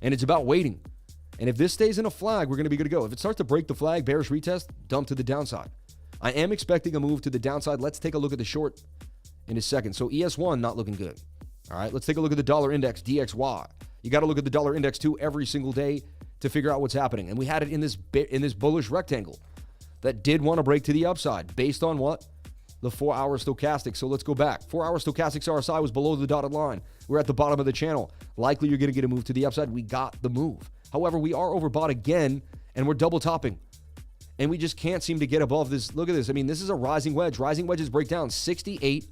Speaker 1: And it's about waiting. And if this stays in a flag, we're going to be good to go. If it starts to break the flag, bearish retest, dump to the downside. I am expecting a move to the downside. Let's take a look at the short in a second. So ES1 not looking good. All right, let's take a look at the dollar index, DXY. You got to look at the dollar index too every single day to figure out what's happening. And we had it in this bullish rectangle that did want to break to the upside based on what? The 4 hour stochastic. So let's go back. 4 hour stochastic RSI was below the dotted line. We're at the bottom of the channel. Likely you're going to get a move to the upside. We got the move. However, we are overbought again and we're double topping. And we just can't seem to get above this. Look at this. I mean, this is a rising wedge. Rising wedges break down 68%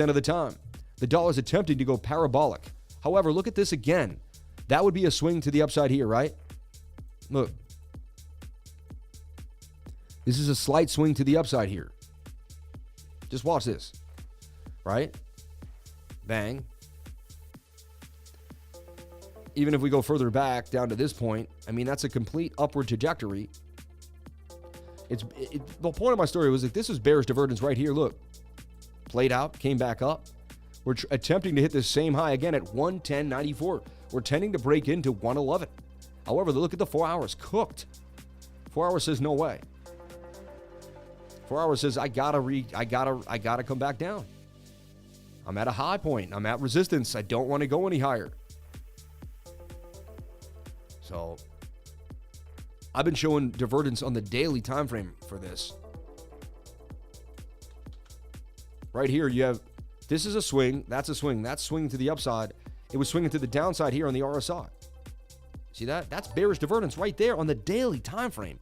Speaker 1: of the time. The dollar's attempting to go parabolic. However, look at this again. That would be a swing to the upside here, right? Look. This is a slight swing to the upside here. Just watch this, right? Bang. Even if we go further back down to this point, I mean, that's a complete upward trajectory. The point of my story was that this was bearish divergence right here. Look, played out, came back up. We're attempting to hit this same high again at 110.94. We're tending to break into 111. However, look at the 4 hours, cooked. 4 hours says no way. 4 hours says I gotta come back down. I'm at a high point. I'm at resistance. I don't want to go any higher. So I've been showing divergence on the daily time frame for this. Right here, you have, this is a swing, that's swinging to the upside. It was swinging to the downside here on the RSI. See that? That's bearish divergence right there on the daily time frame.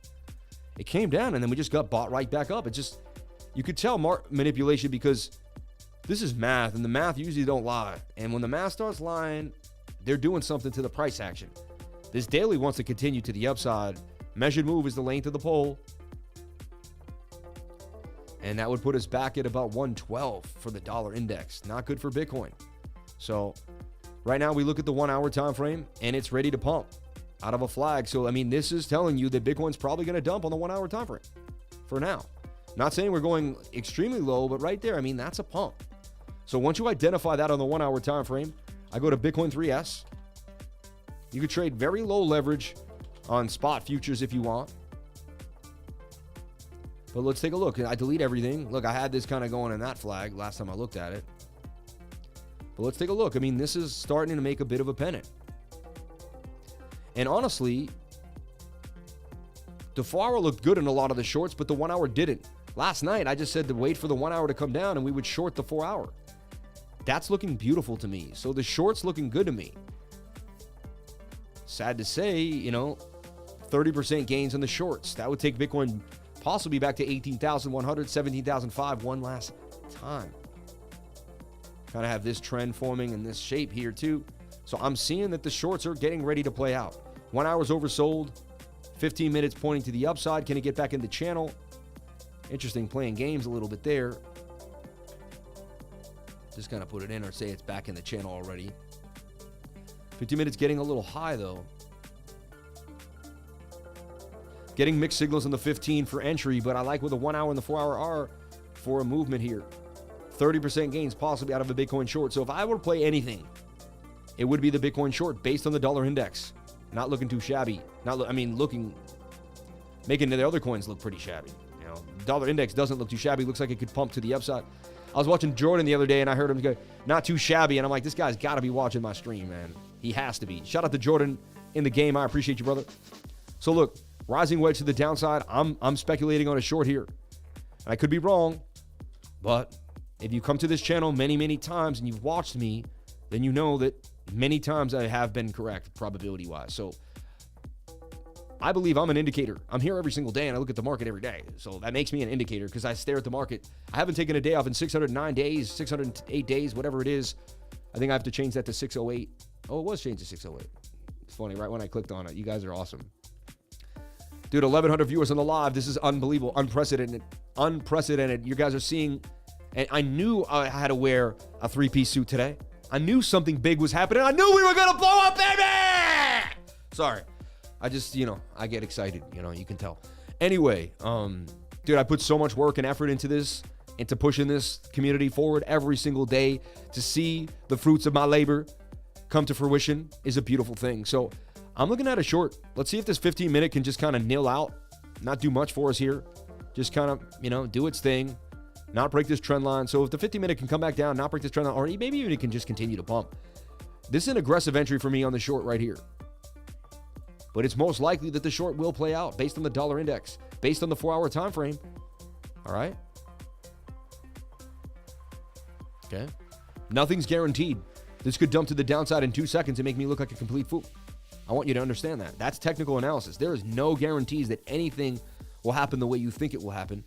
Speaker 1: It came down and then we just got bought right back up. It just, you could tell manipulation because this is math and the math usually don't lie. And when the math starts lying, they're doing something to the price action. This daily wants to continue to the upside. Measured move is the length of the pole. And that would put us back at about 112 for the dollar index. Not good for Bitcoin. So right now we look at the 1 hour time frame and it's ready to pump out of a flag. So, I mean, this is telling you that Bitcoin's probably going to dump on the 1 hour time frame for now. Not saying we're going extremely low, but right there, I mean, that's a pump. So once you identify that on the 1 hour time frame, I go to Bitcoin 3S. You could trade very low leverage on spot futures if you want. But let's take a look. I delete everything. Look, I had this kind of going in that flag last time I looked at it. But let's take a look. I mean, this is starting to make a bit of a pennant. And honestly, the 4 hour looked good in a lot of the shorts, but the 1 hour didn't. Last night, I just said to wait for the 1 hour to come down and we would short the 4 hour. That's looking beautiful to me. So the short's looking good to me. Sad to say, you know, 30% gains on the shorts. That would take Bitcoin possibly back to 18,100, 17,005 one last time. Kind of have this trend forming in this shape here too. So I'm seeing that the shorts are getting ready to play out. 1 hour's oversold, 15 minutes pointing to the upside. Can it get back in the channel? Interesting playing games a little bit there. Just kind of put it in or say it's back in the channel already. 50 minutes getting a little high though. Getting mixed signals on the 15 for entry, but I like where the 1 hour and the 4 hour are for a movement here. 30% gains possibly out of a Bitcoin short. So if I were to play anything, it would be the Bitcoin short based on the dollar index. Not looking too shabby. Making the other coins look pretty shabby. You know, dollar index doesn't look too shabby. Looks like it could pump to the upside. I was watching Jordan the other day and I heard him go, not too shabby. And I'm like, this guy's got to be watching my stream, man. He has to be. Shout out to Jordan in the game. I appreciate you, brother. So look, rising wedge to the downside. I'm speculating on a short here. And I could be wrong, but if you come to this channel many, many times and you've watched me, then you know that many times I have been correct probability-wise. So I believe I'm an indicator. I'm here every single day and I look at the market every day. So that makes me an indicator because I stare at the market. I haven't taken a day off in 609 days, 608 days, whatever it is. I think I have to change that to 608. Oh, it was changed to 608. It's funny, right when I clicked on it. You guys are awesome. Dude, 1,100 viewers on the live. This is unbelievable, unprecedented. You guys are seeing, and I knew I had to wear a three-piece suit today. I knew something big was happening. I knew we were going to blow up, baby! Sorry. I just, I get excited, you can tell. Anyway, dude, I put so much work and effort into this, into pushing this community forward every single day. To see the fruits of my labor come to fruition is a beautiful thing. So I'm looking at a short. Let's see if this 15-minute can just kind of nil out, not do much for us here. Just kind of, do its thing, not break this trend line. So if the 15-minute can come back down, not break this trend line, or maybe even it can just continue to pump. This is an aggressive entry for me on the short right here. But it's most likely that the short will play out based on the dollar index, based on the 4-hour time frame. All right? Okay. Nothing's guaranteed. This could dump to the downside in 2 seconds and make me look like a complete fool. I want you to understand that. That's technical analysis. There is no guarantees that anything will happen the way you think it will happen.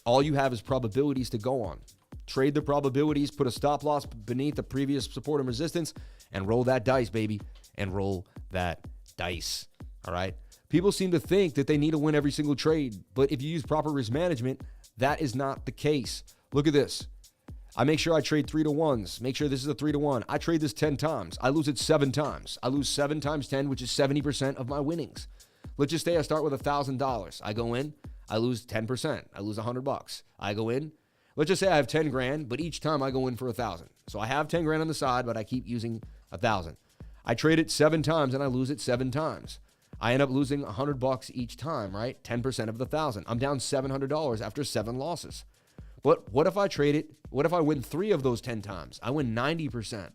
Speaker 1: All you have is probabilities to go on. Trade the probabilities, put a stop loss beneath the previous support and resistance, and roll that dice, baby. And roll that dice. All right? People seem to think that they need to win every single trade, but if you use proper risk management, that is not the case. Look at this. I make sure I trade 3-to-1s. Make sure this is a 3-to-1. I trade this 10 times. I lose it 7 times. I lose 7 times 10, which is 70% of my winnings. Let's just say I start with $1,000. I go in, I lose 10%. I lose $100. I go in. Let's just say I have 10 grand, but each time I go in for 1,000. So I have 10 grand on the side, but I keep using 1,000. I trade it 7 times and I lose it 7 times. I end up losing $100 each time, right? 10% of the 1,000. I'm down $700 after 7 losses. But what if I trade it? What if I win 3 of those 10 times? I win 90%,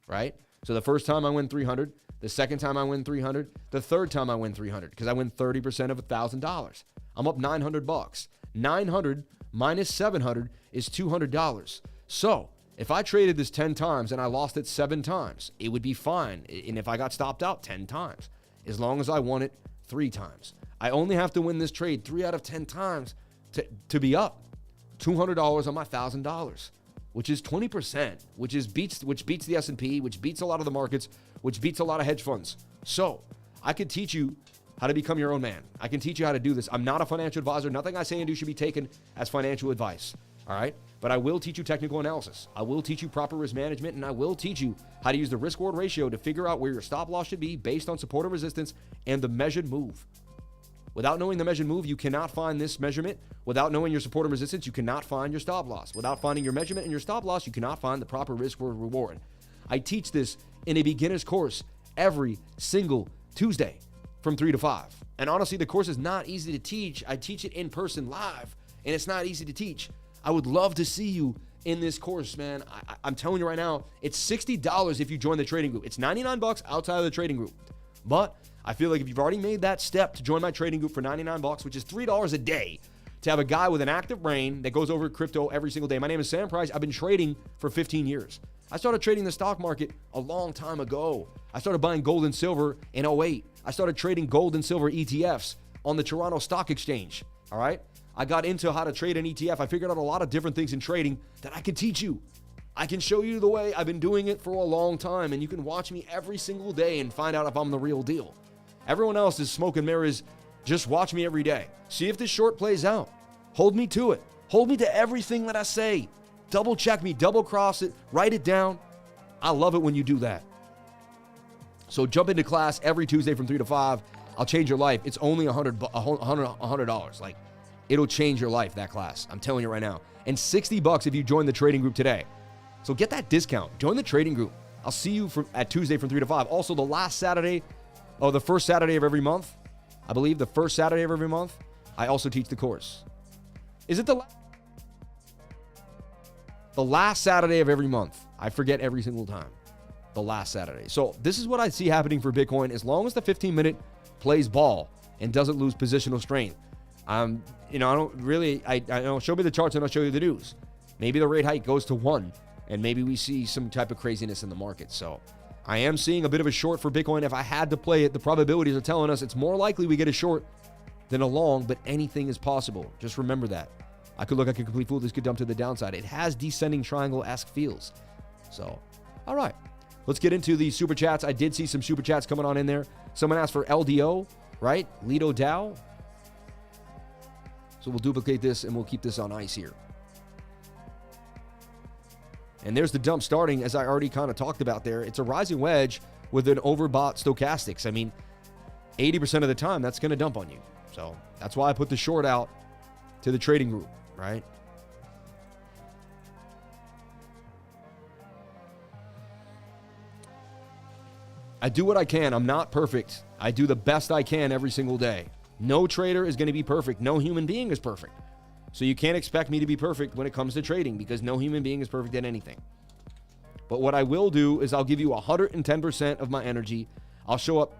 Speaker 1: right? So the first time I win 300, the second time I win 300, the third time I win 300 because I win 30% of $1,000. I'm up $900. 900 minus 700 is $200. So if I traded this 10 times and I lost it 7 times, it would be fine. And if I got stopped out 10 times, as long as I won it 3 times. I only have to win this trade 3 out of 10 times to be up $200 on my $1,000, which is 20%, which beats the S&P, which beats a lot of the markets, which beats a lot of hedge funds. So I could teach you how to become your own man. I can teach you how to do this. I'm not a financial advisor. Nothing I say and do should be taken as financial advice. All right? But I will teach you technical analysis. I will teach you proper risk management, and I will teach you how to use the risk-reward ratio to figure out where your stop loss should be based on support and resistance and the measured move. Without knowing the measured move, you cannot find this measurement. Without knowing your support and resistance, you cannot find your stop loss. Without finding your measurement and your stop loss, you cannot find the proper risk-reward. I teach this in a beginner's course every single Tuesday from 3 to 5. And honestly, the course is not easy to teach. I teach it in person live, and it's not easy to teach. I would love to see you in this course, man. I'm telling you right now, it's $60 if you join the trading group. It's $99 outside of the trading group. But I feel like if you've already made that step to join my trading group for $99, which is $3 a day, to have a guy with an active brain that goes over crypto every single day. My name is Sam Price. I've been trading for 15 years. I started trading the stock market a long time ago. I started buying gold and silver in 2008. I started trading gold and silver ETFs on the Toronto Stock Exchange. All right? I got into how to trade an ETF. I figured out a lot of different things in trading that I can teach you. I can show you the way. I've been doing it for a long time, and you can watch me every single day and find out if I'm the real deal. Everyone else is smoke and mirrors. Just watch me every day. See if this short plays out. Hold me to it. Hold me to everything that I say. Double check me, double cross it, write it down. I love it when you do that. So jump into class every Tuesday from 3 to 5. I'll change your life. It's only $100. Like, it'll change your life, that class. I'm telling you right now. And $60 if you join the trading group today. So get that discount. Join the trading group. I'll see you at Tuesday from 3 to 5. Also, the first Saturday of every month, I believe the first Saturday of every month, I also teach the course. Is it the last Saturday of every month? I forget every single time. The last Saturday. So this is what I see happening for Bitcoin. As long as the 15-minute plays ball and doesn't lose positional strength. I don't show me the charts and I'll show you the news. Maybe the rate hike goes to 1 and maybe we see some type of craziness in the market. So I am seeing a bit of a short for Bitcoin. If I had to play it, the probabilities are telling us it's more likely we get a short than a long, but anything is possible. Just remember that. I could look like a complete fool. This could dump to the downside. It has descending triangle-esque feels. So, all right. Let's get into the super chats. I did see some super chats coming on in there. Someone asked for LDO, right? Lido Dow. So we'll duplicate this and we'll keep this on ice here. And there's the dump starting, as I already kind of talked about there. It's a rising wedge with an overbought stochastics. I mean, 80% of the time, that's going to dump on you. So that's why I put the short out to the trading group, right? I do what I can. I'm not perfect. I do the best I can every single day. No trader is going to be perfect. No human being is perfect. So you can't expect me to be perfect when it comes to trading because no human being is perfect at anything. But what I will do is I'll give you 110% of my energy. I'll show up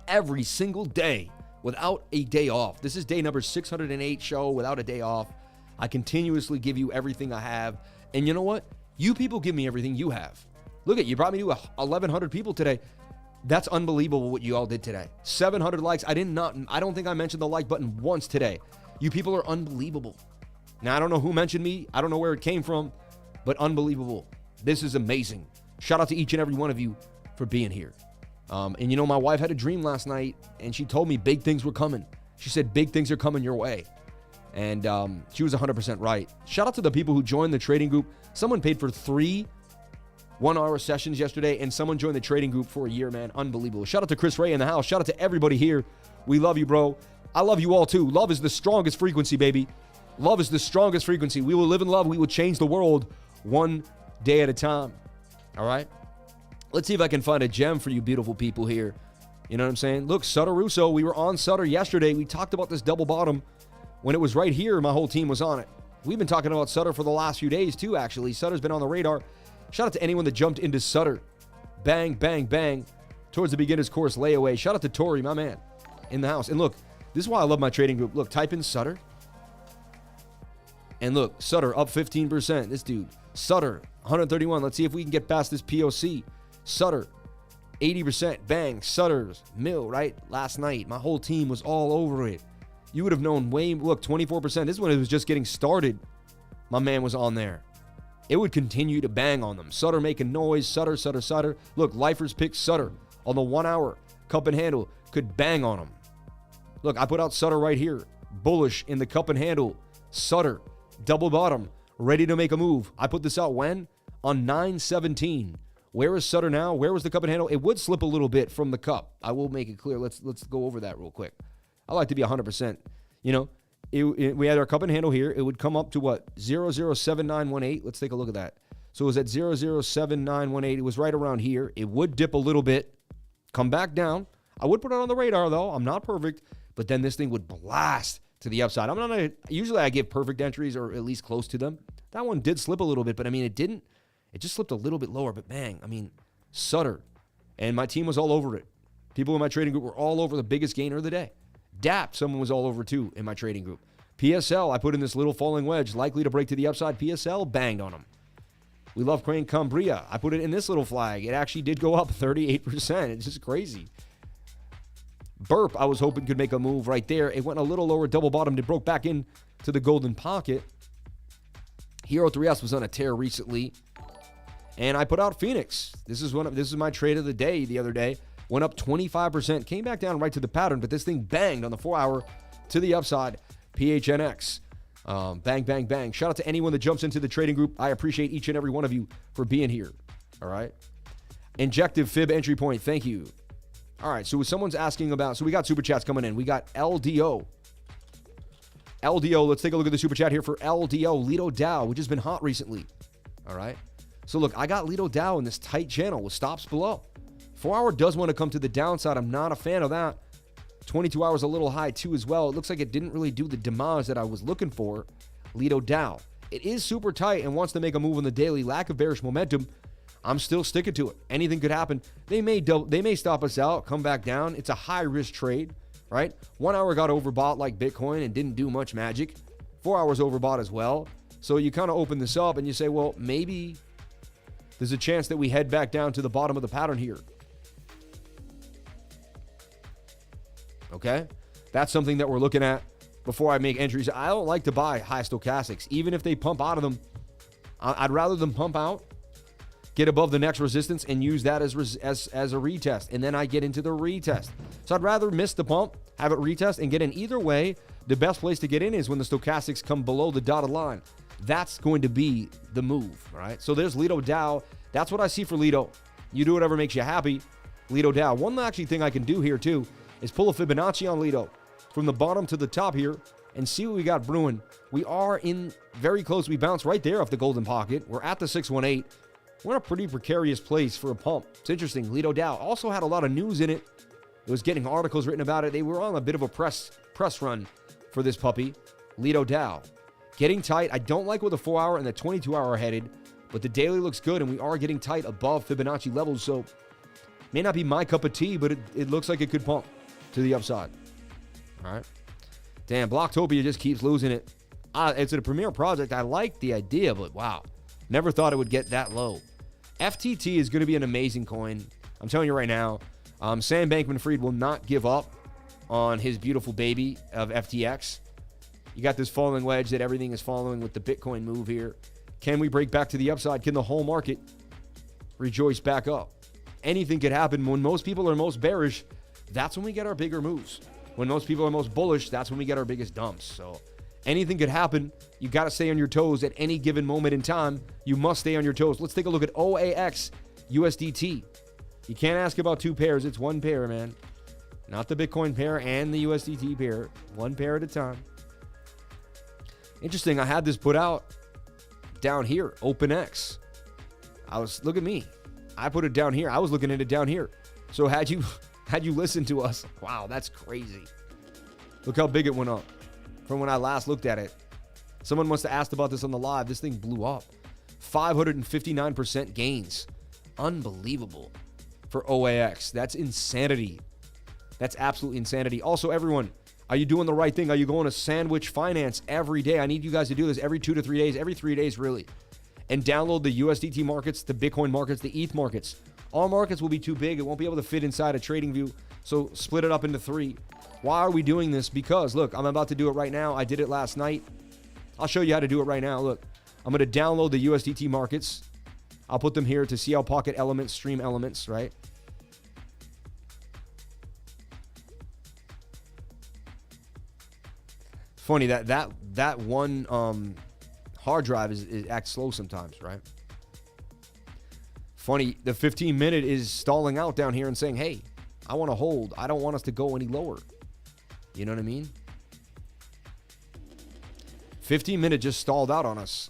Speaker 1: every single day without a day off. This is day number 608 show without a day off. I continuously give you everything I have. And you know what? You people give me everything you have. Look at, you brought me to 1,100 people today. That's unbelievable what you all did today. 700 likes. I don't think I mentioned the like button once today. You people are unbelievable. Now, I don't know who mentioned me. I don't know where it came from, but unbelievable. This is amazing. Shout out to each and every one of you for being here. And you know, my wife had a dream last night, and she told me big things were coming. She said, big things are coming your way. And she was 100% right. Shout out to the people who joined the trading group. Someone paid for 3 one-hour sessions yesterday, and someone joined the trading group for a year, man. Unbelievable. Shout out to Chris Ray in the house. Shout out to everybody here. We love you, bro. I love you all, too. Love is the strongest frequency, baby. Love is the strongest frequency. We will live in love. We will change the world one day at a time. All right? Let's see if I can find a gem for you beautiful people here. You know what I'm saying? Look, SUTER Russo. We were on SUTER yesterday. We talked about this double bottom. When it was right here, my whole team was on it. We've been talking about SUTER for the last few days, too, actually. SUTER's been on the radar. Shout out to anyone that jumped into SUTER Bang, bang, bang. Towards the beginner's course layaway. Shout out to Tori, my man, in the house. And look, this is why I love my trading group. Look, type in SUTER. And look, SUTER up 15%. This dude. SUTER, 131. Let's see if we can get past this POC. SUTER, 80%. Bang. SUTER's mill, right? Last night, my whole team was all over it. You would have known way, look, 24%. This is when it was just getting started. My man was on there. It would continue to bang on them. SUTER making noise. SUTER, SUTER, SUTER. Look, lifers pick SUTER on the 1 hour. Cup and handle could bang on them. Look, I put out SUTER right here. Bullish in the cup and handle. SUTER, double bottom, ready to make a move. I put this out when? On 9/17. Where is SUTER now? Where was the cup and handle? It would slip a little bit from the cup. I will make it clear. Let's go over that real quick. I like to be 100%. You know, we had our cup and handle here. It would come up to what? 007918. Let's take a look at that. So it was at 007918. It was right around here. It would dip a little bit, come back down. I would put it on the radar, though. I'm not perfect. But then this thing would blast to the upside. Usually I give perfect entries or at least close to them. That one did slip a little bit, but I mean, it didn't. It just slipped a little bit lower, but bang. I mean, SUTER. And my team was all over it. People in my trading group were all over the biggest gainer of the day. DAP, someone was all over too in my trading group. PSL, I put in this little falling wedge, likely to break to the upside. PSL, banged on them. We love Crane Cambria. I put it in this little flag. It actually did go up 38%. It's just crazy. Burp, I was hoping could make a move right there. It went a little lower, double bottomed. It broke back in to the golden pocket. Hero 3S was on a tear recently. And I put out Phoenix. This is my trade of the day the other day. Went up 25%, came back down right to the pattern, but this thing banged on the 4 hour to the upside. PHNX. Bang, bang, bang. Shout out to anyone that jumps into the trading group. I appreciate each and every one of you for being here. All right. Injective fib entry point. Thank you. All right. So someone's asking about, so we got super chats coming in. We got LDO. LDO. Let's take a look at the super chat here for LDO. Lido Dow, which has been hot recently. All right. So look, I got Lido Dow in this tight channel with stops below. 4 hour does want to come to the downside. I'm not a fan of that. 22 hours a little high too as well. It looks like it didn't really do the damage that I was looking for. Lido Dow. It is super tight and wants to make a move on the daily. Lack of bearish momentum. I'm still sticking to it. Anything could happen. They may stop us out, come back down. It's a high risk trade, right? 1 hour got overbought like Bitcoin and didn't do much magic. 4 hours overbought as well. So you kind of open this up and you say, well, maybe there's a chance that we head back down to the bottom of the pattern here. Okay? That's something that we're looking at before I make entries. I don't like to buy high stochastics. Even if they pump out of them, I'd rather them pump out, get above the next resistance, and use that as a retest. And then I get into the retest. So I'd rather miss the pump, have it retest, and get in. Either way, the best place to get in is when the stochastics come below the dotted line. That's going to be the move, all right? So there's Lido Dow. That's what I see for Lido. You do whatever makes you happy. Lido Dow. One actually thing I can do here too is pull a Fibonacci on Lido from the bottom to the top here and see what we got brewing. We are in very close. We bounced right there off the golden pocket. We're at the 618. We're in a pretty precarious place for a pump. It's interesting. Lido Dow also had a lot of news in it. It was getting articles written about it. They were on a bit of a press run for this puppy. Lido Dow. Getting tight. I don't like where the 4 hour and the 22 hour are headed, but the daily looks good and we are getting tight above Fibonacci levels. So may not be my cup of tea, but it looks like it could pump to the upside. All right. Damn, Blocktopia just keeps losing it. It's a premier project. I like the idea, but wow. Never thought it would get that low. FTT is going to be an amazing coin. I'm telling you right now. Sam Bankman-Fried will not give up on his beautiful baby of FTX. You got this falling wedge that everything is following with the Bitcoin move here. Can we break back to the upside? Can the whole market rejoice back up? Anything could happen. When most people are most bearish, that's when we get our bigger moves. When most people are most bullish, that's when we get our biggest dumps. So anything could happen. You got to stay on your toes at any given moment in time. You must stay on your toes. Let's take a look at OAX USDT. You can't ask about two pairs. It's one pair, man. Not the Bitcoin pair and the USDT pair. One pair at a time. Interesting. I had this put out down here. OpenX. Look at me. I put it down here. I was looking at it down here. So had you listened to us, wow, that's crazy. Look how big it went up from when I last looked at it. Someone must have asked about this on the live. This thing blew up. 559% gains. Unbelievable. for OAX. That's insanity. That's absolutely insanity. Also, everyone, are you doing the right thing? Are you going to sandwich finance every day? I need you guys to do this every 2 to 3 days, every 3 days, really. And download the USDT markets, the Bitcoin markets, the ETH markets. All markets will be too big. It won't be able to fit inside a trading view. So split it up into 3. Why are we doing this? Because, look, I'm about to do it right now. I did it last night. I'll show you how to do it right now. Look, I'm going to download the USDT markets. I'll put them here to see how Pocket Elements, stream elements, right? Funny that one hard drive acts slow sometimes, right? Funny, the 15-minute is stalling out down here and saying, hey, I want to hold. I don't want us to go any lower. You know what I mean? 15-minute just stalled out on us.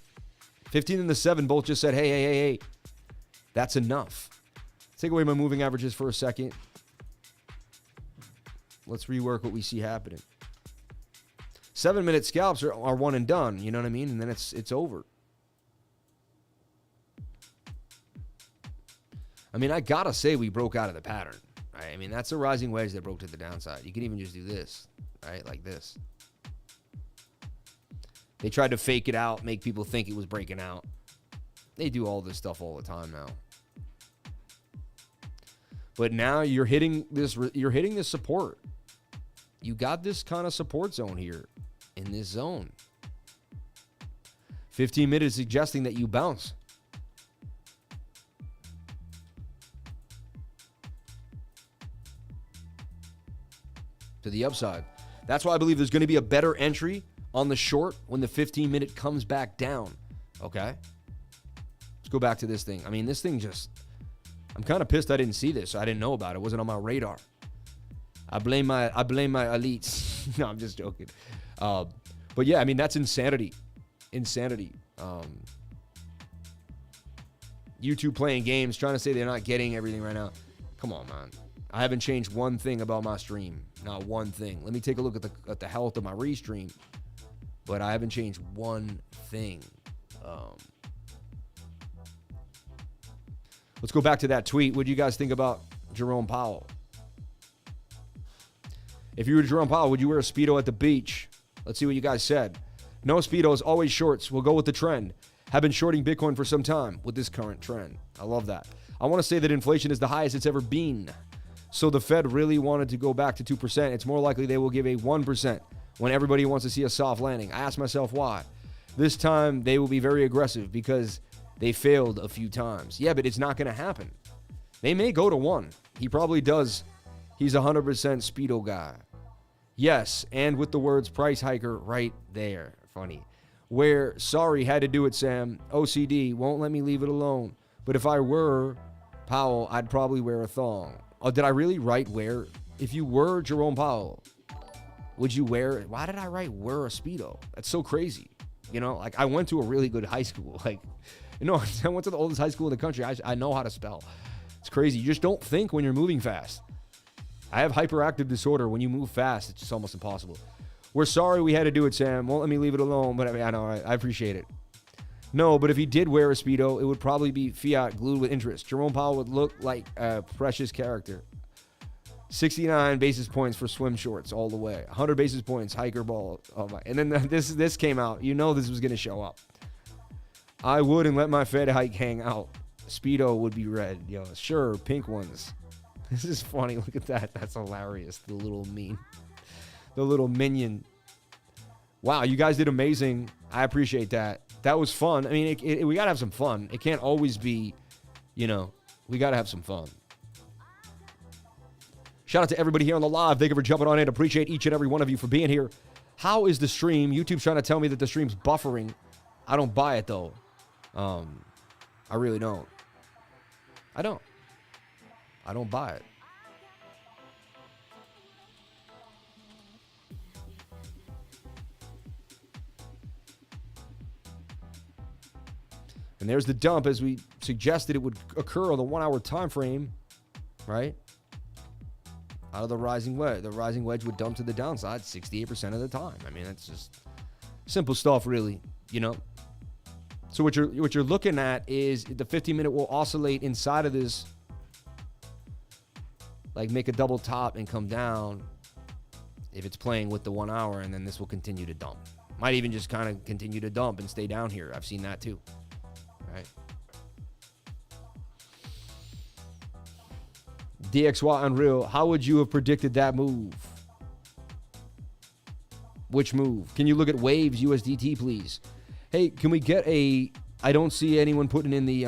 Speaker 1: 15 and the 7 both just said, hey. That's enough. Take away my moving averages for a second. Let's rework what we see happening. 7-minute scalps are one and done. You know what I mean? And then it's over. I mean, I gotta say we broke out of the pattern. Right? I mean, that's a rising wedge that broke to the downside. You can even just do this, right? Like this. They tried to fake it out, make people think it was breaking out. They do all this stuff all the time now. But now you're hitting this support. You got this kind of support zone here in this zone. 15 minutes suggesting that you bounce. To the upside. That's why I believe there's going to be a better entry on the short when the 15-minute comes back down. Okay? Let's go back to this thing. I mean, this thing just... I'm kind of pissed I didn't see this. I didn't know about it. It wasn't on my radar. I blame my elites. No, I'm just joking. But yeah, I mean, that's insanity. Insanity. YouTube playing games, trying to say they're not getting everything right now. Come on, man. I haven't changed one thing about my stream. Not one thing. Let me take a look at the health of my restream. But I haven't changed one thing. Let's go back to that tweet. What do you guys think about Jerome Powell? If you were Jerome Powell, would you wear a Speedo at the beach? Let's see what you guys said. No Speedos, always shorts. We'll go with the trend. Have been shorting Bitcoin for some time with this current trend. I love that. I want to say that inflation is the highest it's ever been. So the Fed really wanted to go back to 2%. It's more likely they will give a 1% when everybody wants to see a soft landing. I ask myself why. This time they will be very aggressive because they failed a few times. Yeah, but it's not going to happen. They may go to 1. He probably does. He's a 100% Speedo guy. Yes, and with the words price hiker right there. Funny. Where, sorry, had to do it, Sam. OCD, won't let me leave it alone. But if I were Powell, I'd probably wear a thong. Oh, did I really write wear? If you were Jerome Powell, would you wear it? Why did I write wear a Speedo? That's so crazy. You know, like I went to a really good high school. Like, you know, I went to the oldest high school in the country. I know how to spell. It's crazy. You just don't think when you're moving fast. I have hyperactive disorder. When you move fast, it's just almost impossible. We're sorry we had to do it, Sam. Won't let me leave it alone. But I mean, I know, I appreciate it. No, but if he did wear a Speedo, it would probably be fiat glued with interest. Jerome Powell would look like a precious character. 69 basis points for swim shorts all the way. 100 basis points, hiker ball. Oh my. And then this came out. You know this was going to show up. I wouldn't let my Fed hike hang out. Speedo would be red. Yo, sure, pink ones. This is funny. Look at that. That's hilarious. The little minion. Wow, you guys did amazing. I appreciate that. That was fun. I mean, we got to have some fun. It can't always be, you know, we got to have some fun. Shout out to everybody here on the live. Thank you for jumping on in. Appreciate each and every one of you for being here. How is the stream? YouTube's trying to tell me that the stream's buffering. I don't buy it, though. I really don't. I don't buy it. And there's the dump as we suggested it would occur on the 1 hour time frame, right? Out of the rising wedge. The rising wedge would dump to the downside 68% of the time. I mean, that's just simple stuff, really, you know? So what you're looking at is the 15-minute will oscillate inside of this like make a double top and come down if it's playing with the 1 hour, and then this will continue to dump. Might even just kind of continue to dump and stay down here. I've seen that too. Right. DXY Unreal, how would you have predicted that move? Which move? Can you look at Waves USDT, please? Hey, can we get a... I don't see anyone putting in the...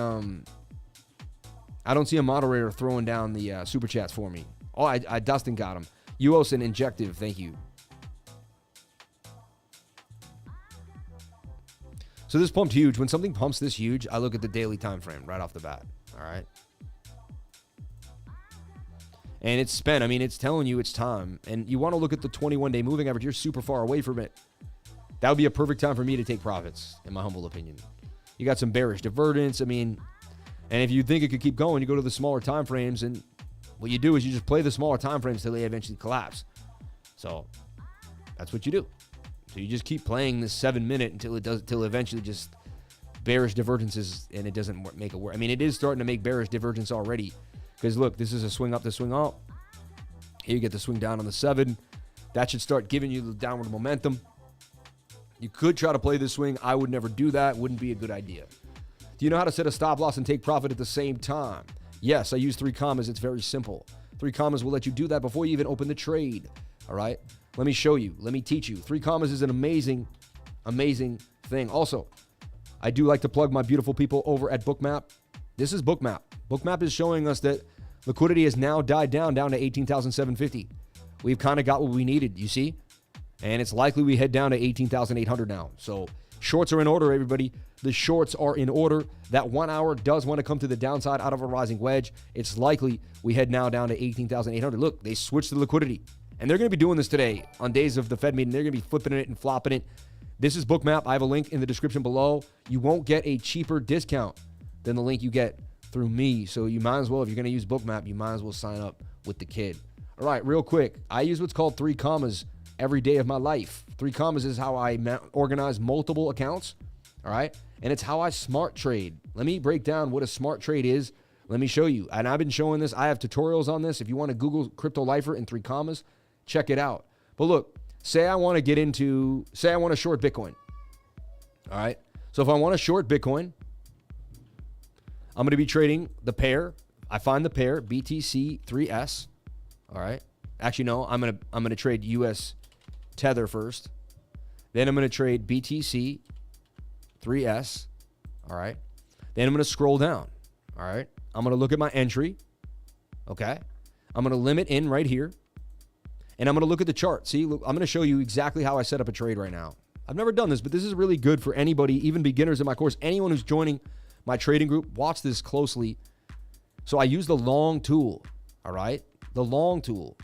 Speaker 1: I don't see a moderator throwing down the super chats for me. Oh, I Dustin got him. UOS and Injective, thank you. So this pumped huge. When something pumps this huge, I look at the daily time frame right off the bat. All right. And it's spent. I mean, it's telling you it's time. And you want to look at the 21-day moving average. You're super far away from it. That would be a perfect time for me to take profits, in my humble opinion. You got some bearish divergence. I mean, and if you think it could keep going, you go to the smaller time frames, and what you do is you just play the smaller time frames till they eventually collapse. So that's what you do. So you just keep playing this 7-minute until eventually just bearish divergences, and it doesn't make it work. I mean, it is starting to make bearish divergence already. Because look, this is a swing up to swing up. Here you get the swing down on the 7. That should start giving you the downward momentum. You could try to play this swing. I would never do that. Wouldn't be a good idea. Do you know how to set a stop loss and take profit at the same time? Yes, I use 3 commas. It's very simple. 3 commas will let you do that before you even open the trade. All right? Let me show you. Let me teach you. 3 commas is an amazing, amazing thing. Also, I do like to plug my beautiful people over at BOOKMAP. This is BOOKMAP. BOOKMAP is showing us that liquidity has now died down to 18,750. We've kind of got what we needed, you see? And it's likely we head down to 18,800 now. So shorts are in order, everybody. The shorts are in order. That 1 hour does want to come to the downside out of a rising wedge. It's likely we head now down to 18,800. Look, they switched the liquidity. And they're going to be doing this today on days of the Fed meeting. They're going to be flipping it and flopping it. This is BOOKMAP. I have a link in the description below. You won't get a cheaper discount than the link you get through me. So you might as well, if you're going to use BOOKMAP, you might as well sign up with the kid. All right, real quick. I use what's called 3 commas every day of my life. 3 commas is how I organize multiple accounts. All right. And it's how I smart trade. Let me break down what a smart trade is. Let me show you. And I've been showing this. I have tutorials on this. If you want to Google cryptolifer in 3 commas, check it out. But look, say I want to short Bitcoin. All right. So if I want to short Bitcoin, I'm going to be trading the pair. I find the pair BTC 3S. All right. Actually, no, I'm going to trade US Tether first. Then I'm going to trade BTC 3S. All right. Then I'm going to scroll down. All right. I'm going to look at my entry. Okay. I'm going to limit in right here. And I'm going to look at the chart. See, look, I'm going to show you exactly how I set up a trade right now. I've never done this, but this is really good for anybody, even beginners in my course. Anyone who's joining my trading group, watch this closely. So I use the long tool. All right. The long tool.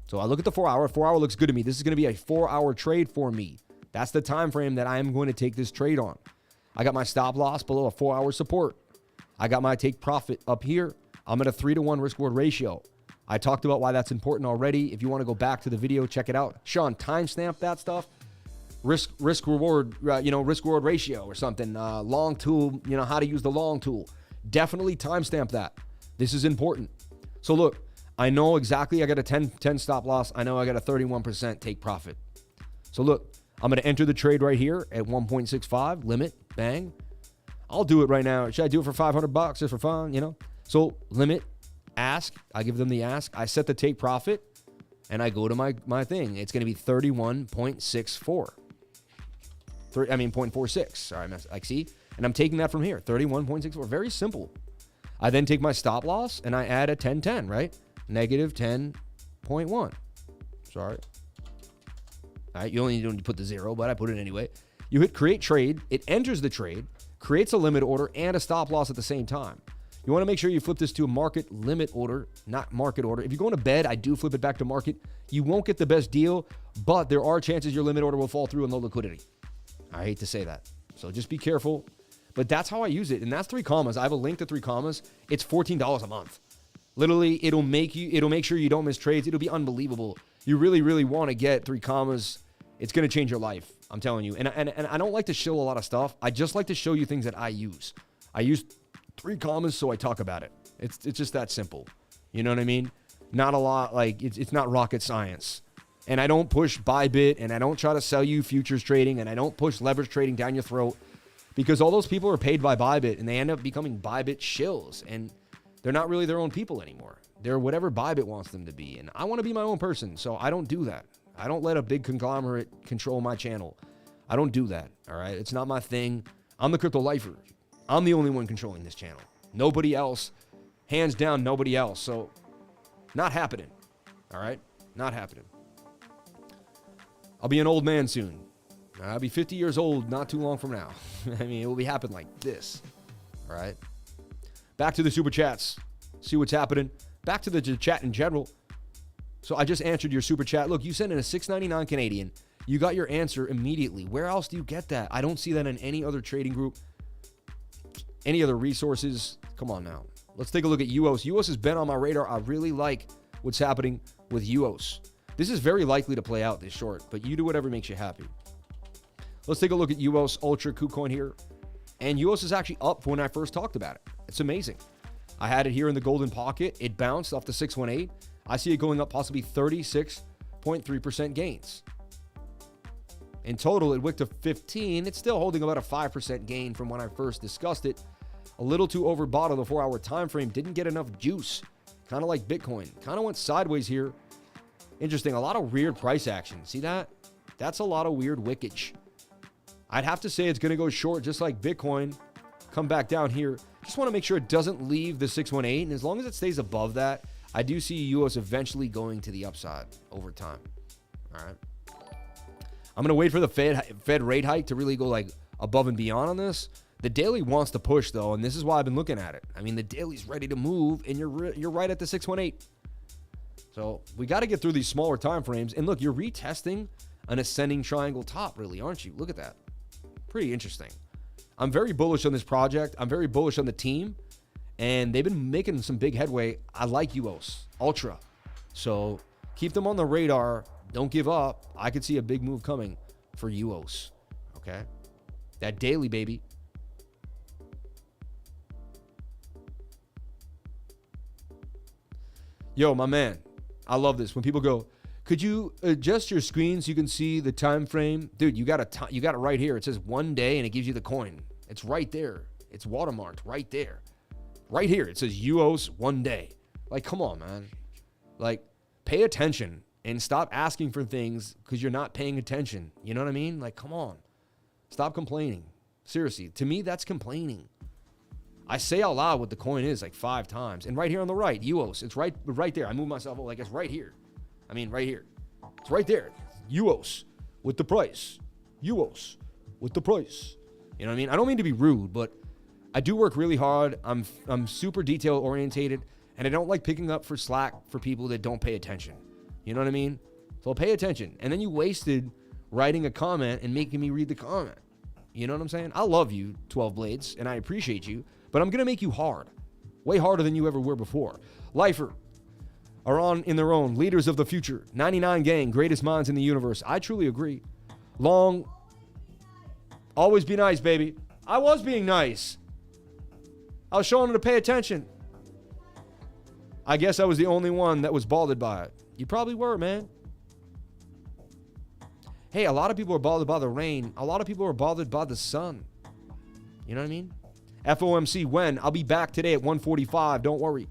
Speaker 1: So I look at the 4 hour. 4 hour looks good to me. This is going to be a 4 hour trade for me. That's the time frame that I am going to take this trade on. I got my stop loss below a 4 hour support. I got my take profit up here. I'm at a 3-to-1 risk reward ratio. I talked about why that's important already. If you want to go back to the video, check it out. Sean, timestamp that stuff. Risk reward ratio or something. Long tool, how to use the long tool. Definitely timestamp that. This is important. So look, I know exactly I got a 10 stop loss. I know I got a 31% take profit. So look, I'm going to enter the trade right here at 1.65 limit. Bang. I'll do it right now. Should I do it for $500 just for fun? So limit, ask. I give them the ask. I set the take profit and I go to my thing. It's going to be 31.64. 0.46. Sorry, see? And I'm taking that from here. 31.64. Very simple. I then take my stop loss and I add a 10.10, right? Negative 10.1. Sorry. All right, you only need to put the 0, but I put it anyway. You hit create trade. It enters the trade, creates a limit order and a stop loss at the same time. You want to make sure you flip this to a market limit order, not market order. If you're going to bed, I do flip it back to market. You won't get the best deal, but there are chances your limit order will fall through in low liquidity. I hate to say that. So just be careful. But that's how I use it. And that's 3 commas. I have a link to 3 commas. It's $14 a month. Literally, it'll make sure you don't miss trades. It'll be unbelievable. You really, really want to get 3 commas. It's going to change your life. I'm telling you. And I don't like to show a lot of stuff. I just like to show you things that I use. I use 3 commas, so I talk about it. It's just that simple. You know what I mean? Not a lot, like it's not rocket science. And I don't push Bybit, and I don't try to sell you futures trading, and I don't push leverage trading down your throat, because all those people are paid by Bybit, and they end up becoming Bybit shills, and they're not really their own people anymore. They're whatever Bybit wants them to be, and I want to be my own person, so I don't do that. I don't let a big conglomerate control my channel. I don't do that, all right? It's not my thing. I'm the cryptolifer. I'm the only one controlling this channel. Nobody else. Hands down, nobody else. So, not happening, all right? Not happening. I'll be an old man soon. I'll be 50 years old not too long from now. I mean, it will be happening like this, all right? Back to the super chats. See what's happening. Back to the chat in general. So I just answered your super chat. Look, you sent in a $6.99 Canadian. You got your answer immediately. Where else do you get that? I don't see that in any other trading group. Any other resources? Come on now. Let's take a look at UOS. UOS has been on my radar. I really like what's happening with UOS. This is very likely to play out this short, but you do whatever makes you happy. Let's take a look at UOS Ultra KuCoin here. And UOS is actually up from when I first talked about it. It's amazing. I had it here in the golden pocket. It bounced off the 618. I see it going up possibly 36.3% gains. In total, it wicked to 15. It's still holding about a 5% gain from when I first discussed it. A little too overbought on the 4-hour time frame. Didn't get enough juice. Kind of like Bitcoin. Kind of went sideways here. Interesting. A lot of weird price action. See that? That's a lot of weird wickage. I'd have to say it's going to go short just like Bitcoin. Come back down here. Just want to make sure it doesn't leave the 618. And as long as it stays above that, I do see UOS eventually going to the upside over time. All right. I'm going to wait for the Fed rate hike to really go like above and beyond on this. The daily wants to push, though, and this is why I've been looking at it. I mean, the daily's ready to move, and you're right at the 618. So we got to get through these smaller time frames. And look, you're retesting an ascending triangle top, really, aren't you? Look at that. Pretty interesting. I'm very bullish on this project. I'm very bullish on the team, and they've been making some big headway. I like UOS Ultra. So keep them on the radar. Don't give up. I could see a big move coming for UOS. Okay? That daily, baby. Yo, my man. I love this. When people go, could you adjust your screen so you can see the time frame? Dude, you got it right here. It says 1 day, and it gives you the coin. It's right there. It's watermarked right there. Right here. It says UOS 1 day. Like, come on, man. Like, pay attention. And stop asking for things because you're not paying attention. You know what I mean? Like, come on. Stop complaining. Seriously. To me, that's complaining. I say out loud what the coin is like 5 times. And right here on the right, UOS. It's right there. I move myself like it's right here. I mean, right here. It's right there. UOS with the price. UOS with the price. You know what I mean? I don't mean to be rude, but I do work really hard. I'm super detail orientated, and I don't like picking up for slack for people that don't pay attention. You know what I mean? So pay attention. And then you wasted writing a comment and making me read the comment. You know what I'm saying? I love you, 12 Blades, and I appreciate you, but I'm going to make you hard. Way harder than you ever were before. Lifer are on in their own. Leaders of the future. 99 gang. Greatest minds in the universe. I truly agree. Long. Always be nice, baby. I was being nice. I was showing them to pay attention. I guess I was the only one that was bothered by it. You probably were, man. Hey, a lot of people are bothered by the rain. A lot of people are bothered by the sun. You know what I mean? FOMC when? I'll be back today at 1:45. Don't worry.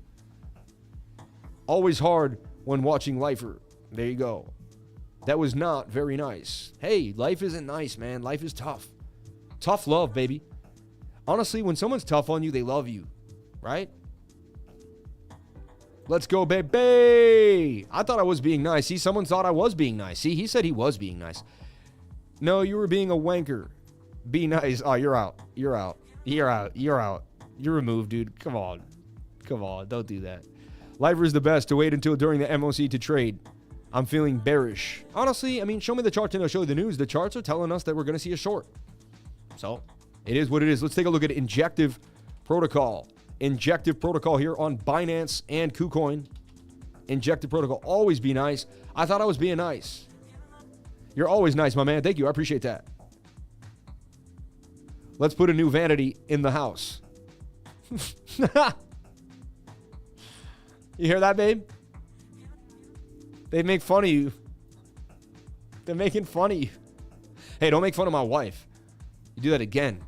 Speaker 1: Always hard when watching Lifer. There you go. That was not very nice. Hey, life isn't nice, man. Life is tough. Tough love, baby. Honestly, when someone's tough on you, they love you. Right? Let's go, baby. I thought I was being nice. See, someone thought I was being nice. See, he said he was being nice. No, you were being a wanker. Be nice. Oh, you're out. You're out. You're out. You're out. You're removed, dude. Come on. Come on. Don't do that. Lifer is the best to wait until during the MOC to trade. I'm feeling bearish. Honestly, I mean, show me the charts and I'll show you the news. The charts are telling us that we're going to see a short. So, it is what it is. Let's take a look at Injective Protocol. Injective Protocol here on Binance and KuCoin. Injective Protocol. Always be nice. I thought I was being nice. You're always nice, my man. Thank you. I appreciate that. Let's put a new vanity in the house. You hear that, babe? They make fun of you. They're making fun of you. Hey, don't make fun of my wife. You do that again,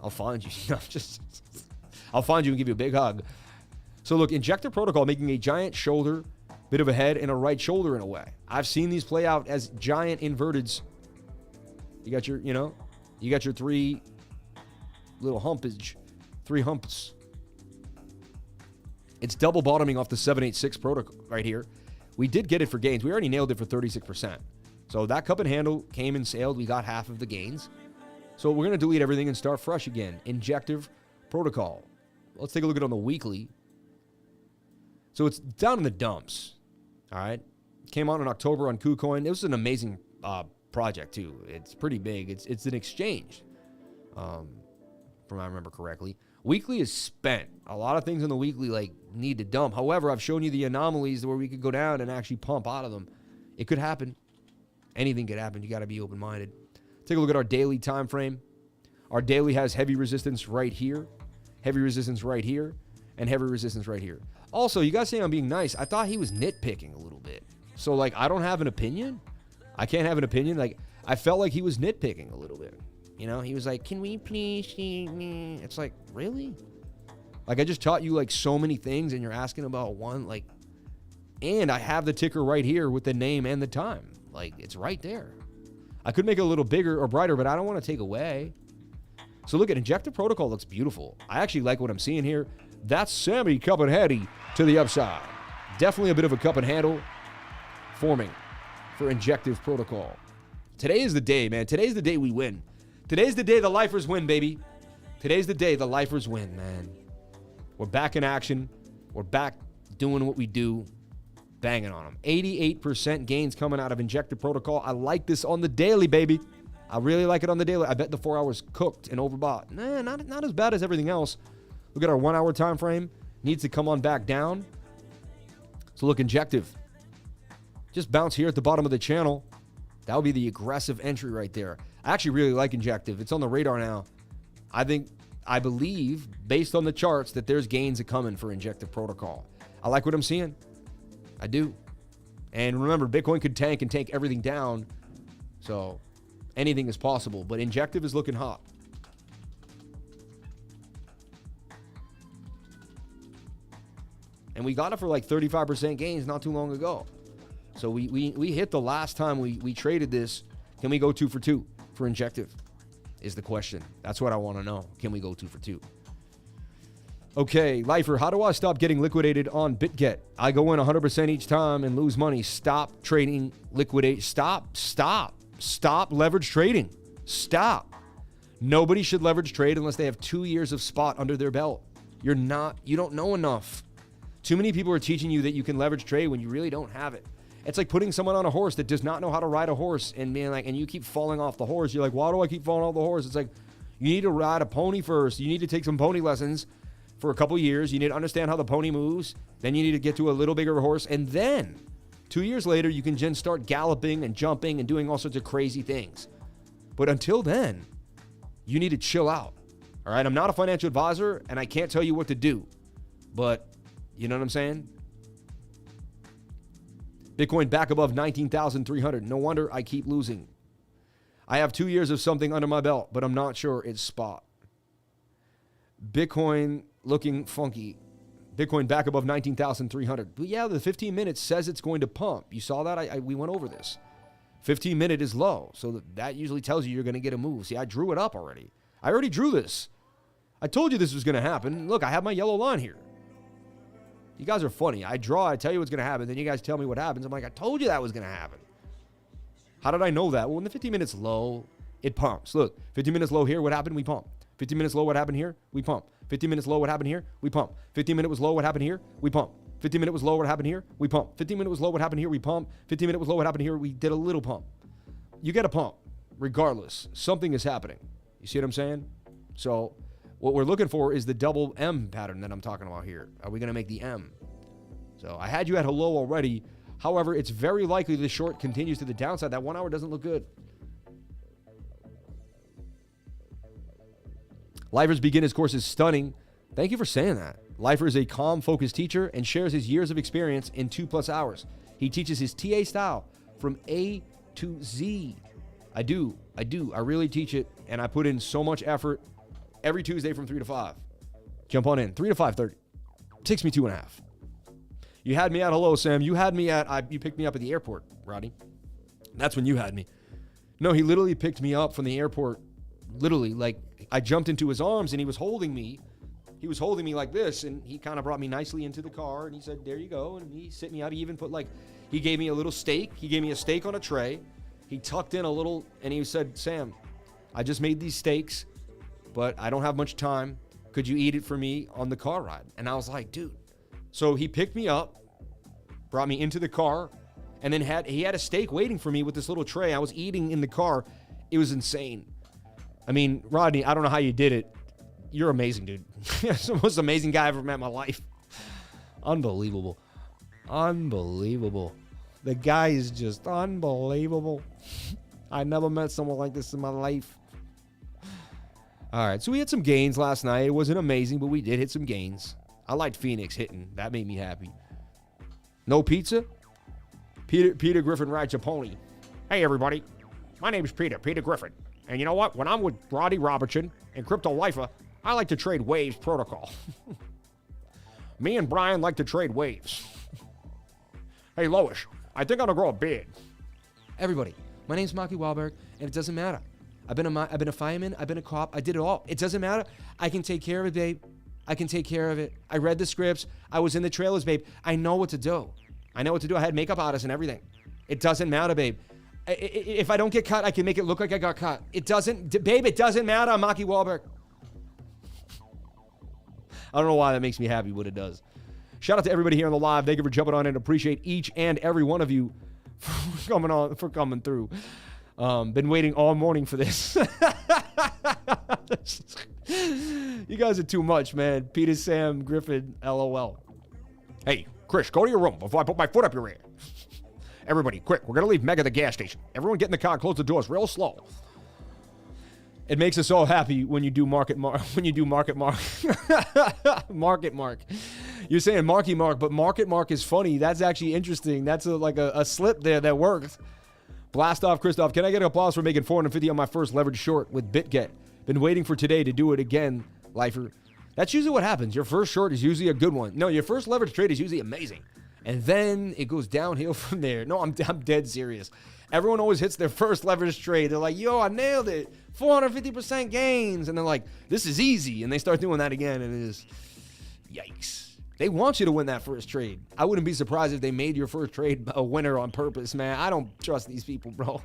Speaker 1: I'll find you. I'll find you and give you a big hug. So look, injector protocol making a giant shoulder, bit of a head, and a right shoulder in a way. I've seen these play out as giant inverteds. You got your, you got your three little humpage, three humps. It's double bottoming off the 786 protocol right here. We did get it for gains. We already nailed it for 36%. So that cup and handle came and sailed. We got half of the gains. So we're going to delete everything and start fresh again. Injective protocol. Let's take a look at it on the weekly. So it's down in the dumps. All right. Came out in October on KuCoin. It was an amazing project too. It's pretty big. It's an exchange, from what I remember correctly. Weekly is spent. A lot of things in the weekly need to dump. However, I've shown you the anomalies where we could go down and actually pump out of them. It could happen. Anything could happen. You got to be open-minded. Take a look at our daily time frame. Our daily has heavy resistance right here, heavy resistance right here, and heavy resistance right here. Also, you guys say I'm being nice. I thought he was nitpicking a little bit. So, I don't have an opinion. I can't have an opinion. I felt like he was nitpicking a little bit. He was like, can we please see me? It's like, really? I just taught you, so many things, and you're asking about one, and I have the ticker right here with the name and the time. It's right there. I could make it a little bigger or brighter, but I don't want to take away. So look at injective protocol. Looks beautiful. I actually like what I'm seeing here. That's Sammy cup and heady to the upside. Definitely a bit of a cup and handle forming for injective protocol. Today is the day, man. Today's the day we win. Today's the day the lifers win, baby. Today's the day the lifers win, man. We're back in action. We're back doing what we do. Banging on them. 88% gains coming out of injective protocol. I like this on the daily, baby. I really like it on the daily. I bet the 4 hours cooked and overbought. Nah, not as bad as everything else. Look at our 1 hour time frame. Needs to come on back down. So look, injective. Just bounce here at the bottom of the channel. That would be the aggressive entry right there. I actually really like injective. It's on the radar now. I believe, based on the charts, that there's gains coming for injective protocol. I like what I'm seeing. I do. And remember, Bitcoin could tank and take everything down. So anything is possible. But injective is looking hot. And we got it for 35% gains not too long ago. So we hit the last time we traded this. Can we go 2 for 2 for injective? Is the question. That's what I want to know. Can we go 2 for 2? Okay, Lifer, how do I stop getting liquidated on BitGet? I go in 100% each time and lose money. Stop trading, liquidate. Stop leverage trading. Stop. Nobody should leverage trade unless they have 2 years of spot under their belt. You don't know enough. Too many people are teaching you that you can leverage trade when you really don't have it. It's like putting someone on a horse that does not know how to ride a horse and being and you keep falling off the horse. You're like, why do I keep falling off the horse? It's like, you need to ride a pony first. You need to take some pony lessons for a couple years. You need to understand how the pony moves. Then you need to get to a little bigger horse. And then 2 years later, you can then start galloping and jumping and doing all sorts of crazy things. But until then, you need to chill out. All right. I'm not a financial advisor and I can't tell you what to do, but you know what I'm saying? Bitcoin back above 19,300. No wonder I keep losing. I have 2 years of something under my belt, but I'm not sure it's spot. Bitcoin looking funky. Bitcoin back above 19,300. But yeah, the 15 minutes says it's going to pump. You saw that? We went over this. 15 minute is low. So that usually tells you you're going to get a move. See, I drew it up already. I already drew this. I told you this was going to happen. Look, I have my yellow line here. You guys are funny. I draw, I tell you what's going to happen, then you guys tell me what happens. I'm like, I told you that was going to happen. How did I know that? Well, when the 15 minutes low, it pumps. Look, 15 minutes low here, what happened? We pump. 15 minutes low, what happened here? We pump. 15 minutes low, what happened here? We pump. 15 minute was low, what happened here? We pump. 15 minute was low, what happened here? We pump. 15 minute was low, what happened here? We pump. 15 minute was low, what happened here? We did a little pump. You get a pump, regardless. Something is happening. You see what I'm saying? So what we're looking for is the double M pattern that I'm talking about here. Are we going to make the M? So I had you at hello already. However, it's very likely the short continues to the downside. That 1 hour doesn't look good. Liver's beginner's course is stunning. Thank you for saying that. Lifer is a calm, focused teacher and shares his years of experience in 2+ hours. He teaches his TA style from A to Z. I do. I really teach it, and I put in so much effort every Tuesday from 3 to 5. Jump on in, 3 to 5:30. Takes me 2.5. You had me at hello, Sam. You had me at, you picked me up at the airport, Rodney. That's when you had me. No, he literally picked me up from the airport. Literally, like, I jumped into his arms and he was holding me. He was holding me like this, and he kind of brought me nicely into the car, and he said, there you go, and he sit me out. He even put, like, he gave me a little steak. He gave me a steak on a tray. He tucked in a little, and he said, Sam, I just made these steaks, but I don't have much time. Could you eat it for me on the car ride? And I was like, dude. So he picked me up, brought me into the car, and then he had a steak waiting for me with this little tray. I was eating in the car. It was insane. I mean, Rodney, I don't know how you did it. You're amazing, dude. You're the most amazing guy I've ever met in my life. Unbelievable. Unbelievable. The guy is just unbelievable. I never met someone like this in my life. All right, so we had some gains last night. It wasn't amazing, but we did hit some gains. I liked Phoenix hitting. That made me happy. No pizza? Peter Griffin rides a pony. Hey, everybody. My name's Peter Griffin. And you know what? When I'm with Roddy Robertson and cryptolifer, I like to trade waves protocol. Me and Brian like to trade waves. Hey, Lois, I think I'm gonna grow a beard. Everybody, my name's Maki Wahlberg, and it doesn't matter. I've been a fireman, I've been a cop, I did it all. It doesn't matter. I can take care of it, babe. I can take care of it. I read the scripts. I was in the trailers, babe. I know what to do. I had makeup artists and everything. It doesn't matter, babe. If I don't get cut, I can make it look like I got cut. It doesn't matter, Maki Wahlberg. I don't know why that makes me happy, but it does. Shout out to everybody here on the live. Thank you for jumping on in. Appreciate each and every one of you for coming through. Been waiting all morning for this. You guys are too much, man. Peter, Sam, Griffin, LOL. Hey, Chris, go to your room before I put my foot up your ear. Everybody, quick. We're going to leave Meg at the gas station. Everyone get in the car, close the doors real slow. It makes us all happy when you do market mark. Market mark. You're saying Marky Mark, but market mark is funny. That's actually interesting. That's like a slip there that works. Blast off, Christoph. Can I get an applause for making 450 on my first leverage short with BitGet? Been waiting for today to do it again, Lifer. That's usually what happens. Your first short is usually a good one. No, your first leverage trade is usually amazing. And then it goes downhill from there. No, I'm dead serious. Everyone always hits their first leverage trade. They're like, yo, I nailed it. 450% gains. And they're like, this is easy. And they start doing that again. And it is, yikes. They want you to win that first trade. I wouldn't be surprised if they made your first trade a winner on purpose, man. I don't trust these people, bro.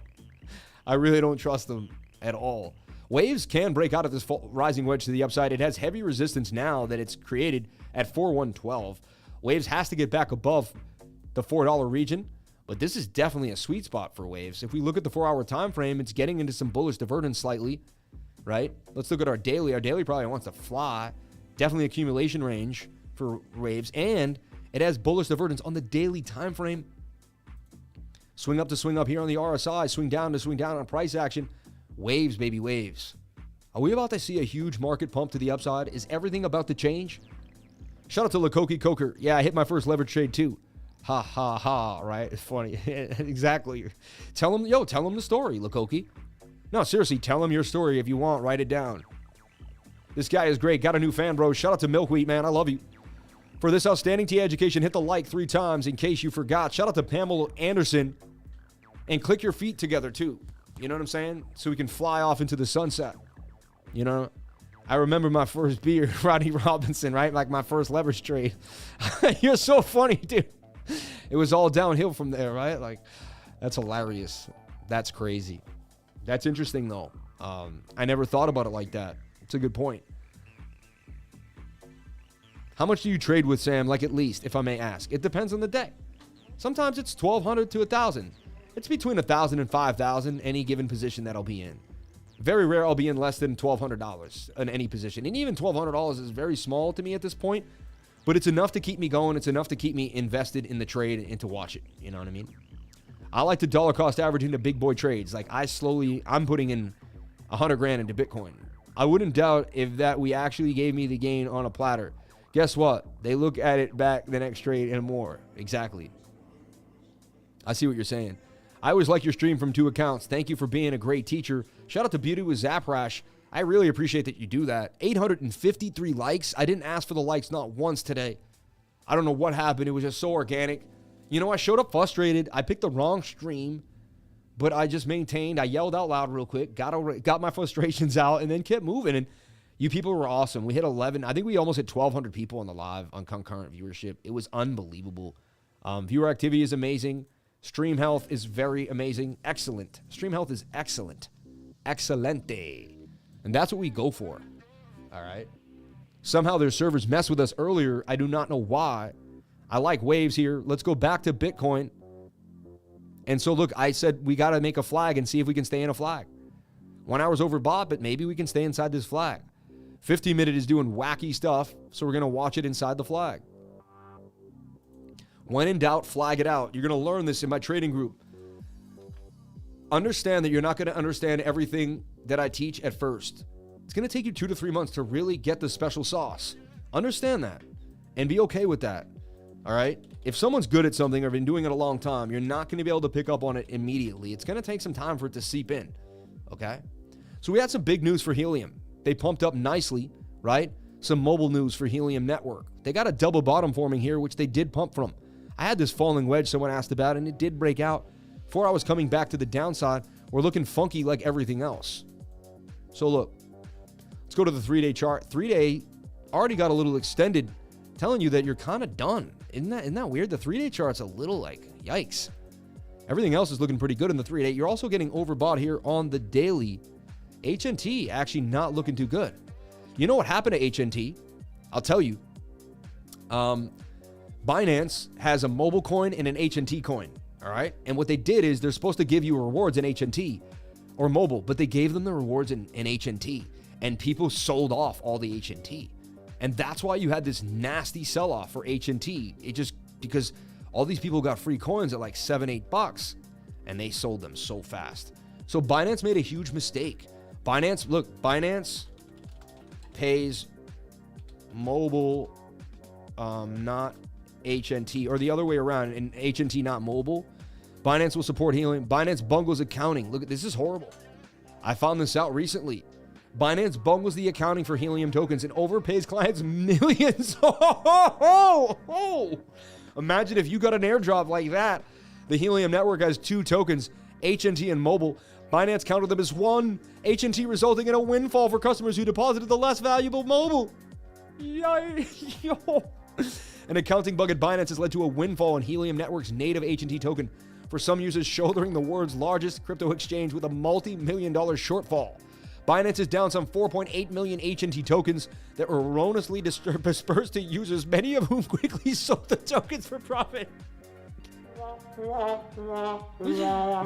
Speaker 1: I really don't trust them at all. Waves can break out of this rising wedge to the upside. It has heavy resistance now that it's created at 4,112. Waves has to get back above the $4 region, but this is definitely a sweet spot for Waves. If we look at the 4-hour time frame, it's getting into some bullish divergence slightly, right? Let's look at our daily. Our daily probably wants to fly. Definitely accumulation range for Waves, and it has bullish divergence on the daily time frame. Swing up to swing up here on the RSI, swing down to swing down on price action. Waves, baby, waves. Are we about to see a huge market pump to the upside? Is everything about to change? Shout out to Lakoki Coker. Yeah, I hit my first leverage trade too. Ha, ha, ha, right? It's funny. Exactly. Tell him the story, Lakoki. No, seriously, tell him your story if you want. Write it down. This guy is great. Got a new fan, bro. Shout out to Milkweed, man. I love you. For this outstanding TA education, hit the like 3 times in case you forgot. Shout out to Pamela Anderson. And click your feet together, too. You know what I'm saying? So we can fly off into the sunset. You know? I remember my first beer, Rodney Robinson, right? Like my first leverage trade. You're so funny, dude. It was all downhill from there, right? Like, that's hilarious. That's crazy. That's interesting, though. I never thought about it like that. It's a good point. How much do you trade with Sam? Like, at least, if I may ask. It depends on the day. Sometimes it's $1,200 to $1,000. It's between $1,000 and $5,000 any given position that I'll be in. Very rare I'll be in less than $1,200 in any position. And even $1,200 is very small to me at this point. But it's enough to keep me going. It's enough to keep me invested in the trade and to watch it. You know what I mean? I like to dollar cost average into big boy trades. Like I'm putting in 100 grand into Bitcoin. I wouldn't doubt if that we actually gave me the gain on a platter. Guess what? They look at it back the next trade and more. Exactly. I see what you're saying. I always like your stream from 2 accounts. Thank you for being a great teacher. Shout out to Beauty with Zaprash. I really appreciate that you do that. 853 likes. I didn't ask for the likes not once today. I don't know what happened. It was just so organic. You know, I showed up frustrated. I picked the wrong stream, but I just maintained. I yelled out loud real quick, got my frustrations out, and then kept moving. And you people were awesome. We hit 11. I think we almost hit 1,200 people on the live on concurrent viewership. It was unbelievable. Viewer activity is amazing. Stream health is very amazing. Excellent. Stream health is excellent. Excelente. And that's what we go for. All right. Somehow their servers messed with us earlier. I do not know why. I like waves here. Let's go back to Bitcoin. And so, look, I said we got to make a flag and see if we can stay in a flag. 1 hour's overbought, but maybe we can stay inside this flag. 15-minute is doing wacky stuff, so we're going to watch it inside the flag. When in doubt, flag it out. You're going to learn this in my trading group. Understand that you're not going to understand everything that I teach at first. It's going to take you 2 to 3 months to really get the special sauce. Understand that and be okay with that. All right? If someone's good at something or been doing it a long time, you're not going to be able to pick up on it immediately. It's going to take some time for it to seep in. Okay? So we had some big news for Helium. They pumped up nicely, right? Some mobile news for Helium Network. They got a double bottom forming here, which they did pump from. I had this falling wedge someone asked about, and it did break out. 4 hours coming back to the downside. We're looking funky like everything else. So look, let's go to the 3-day chart. 3-day already got a little extended, telling you that you're kind of done. Isn't that weird? The 3-day chart's a little like, yikes. Everything else is looking pretty good in the 3-day. You're also getting overbought here on the daily. HNT actually not looking too good. You know what happened to HNT? I'll tell you. Binance has a mobile coin and an HNT coin. All right. And what they did is they're supposed to give you rewards in HNT or mobile, but they gave them the rewards in HNT, and people sold off all the HNT. And that's why you had this nasty sell-off for HNT. It just because all these people got free coins at like $7-8 and they sold them so fast. So Binance made a huge mistake. Binance pays mobile, not HNT, or the other way around, and HNT not mobile. Binance will support Helium. Binance bungles accounting. Look, this is horrible. I found this out recently. Binance bungles the accounting for Helium tokens and overpays clients millions. Imagine if you got an airdrop like that. The Helium network has 2 tokens, HNT and mobile. Binance counted them as 1. HNT resulting in a windfall for customers who deposited the less valuable mobile. Yo. An accounting bug at Binance has led to a windfall in Helium Network's native HNT token for some users shouldering the world's largest crypto exchange with a multi-million-dollar shortfall. Binance is down some 4.8 million HNT tokens that were erroneously dispersed to users, many of whom quickly sold the tokens for profit.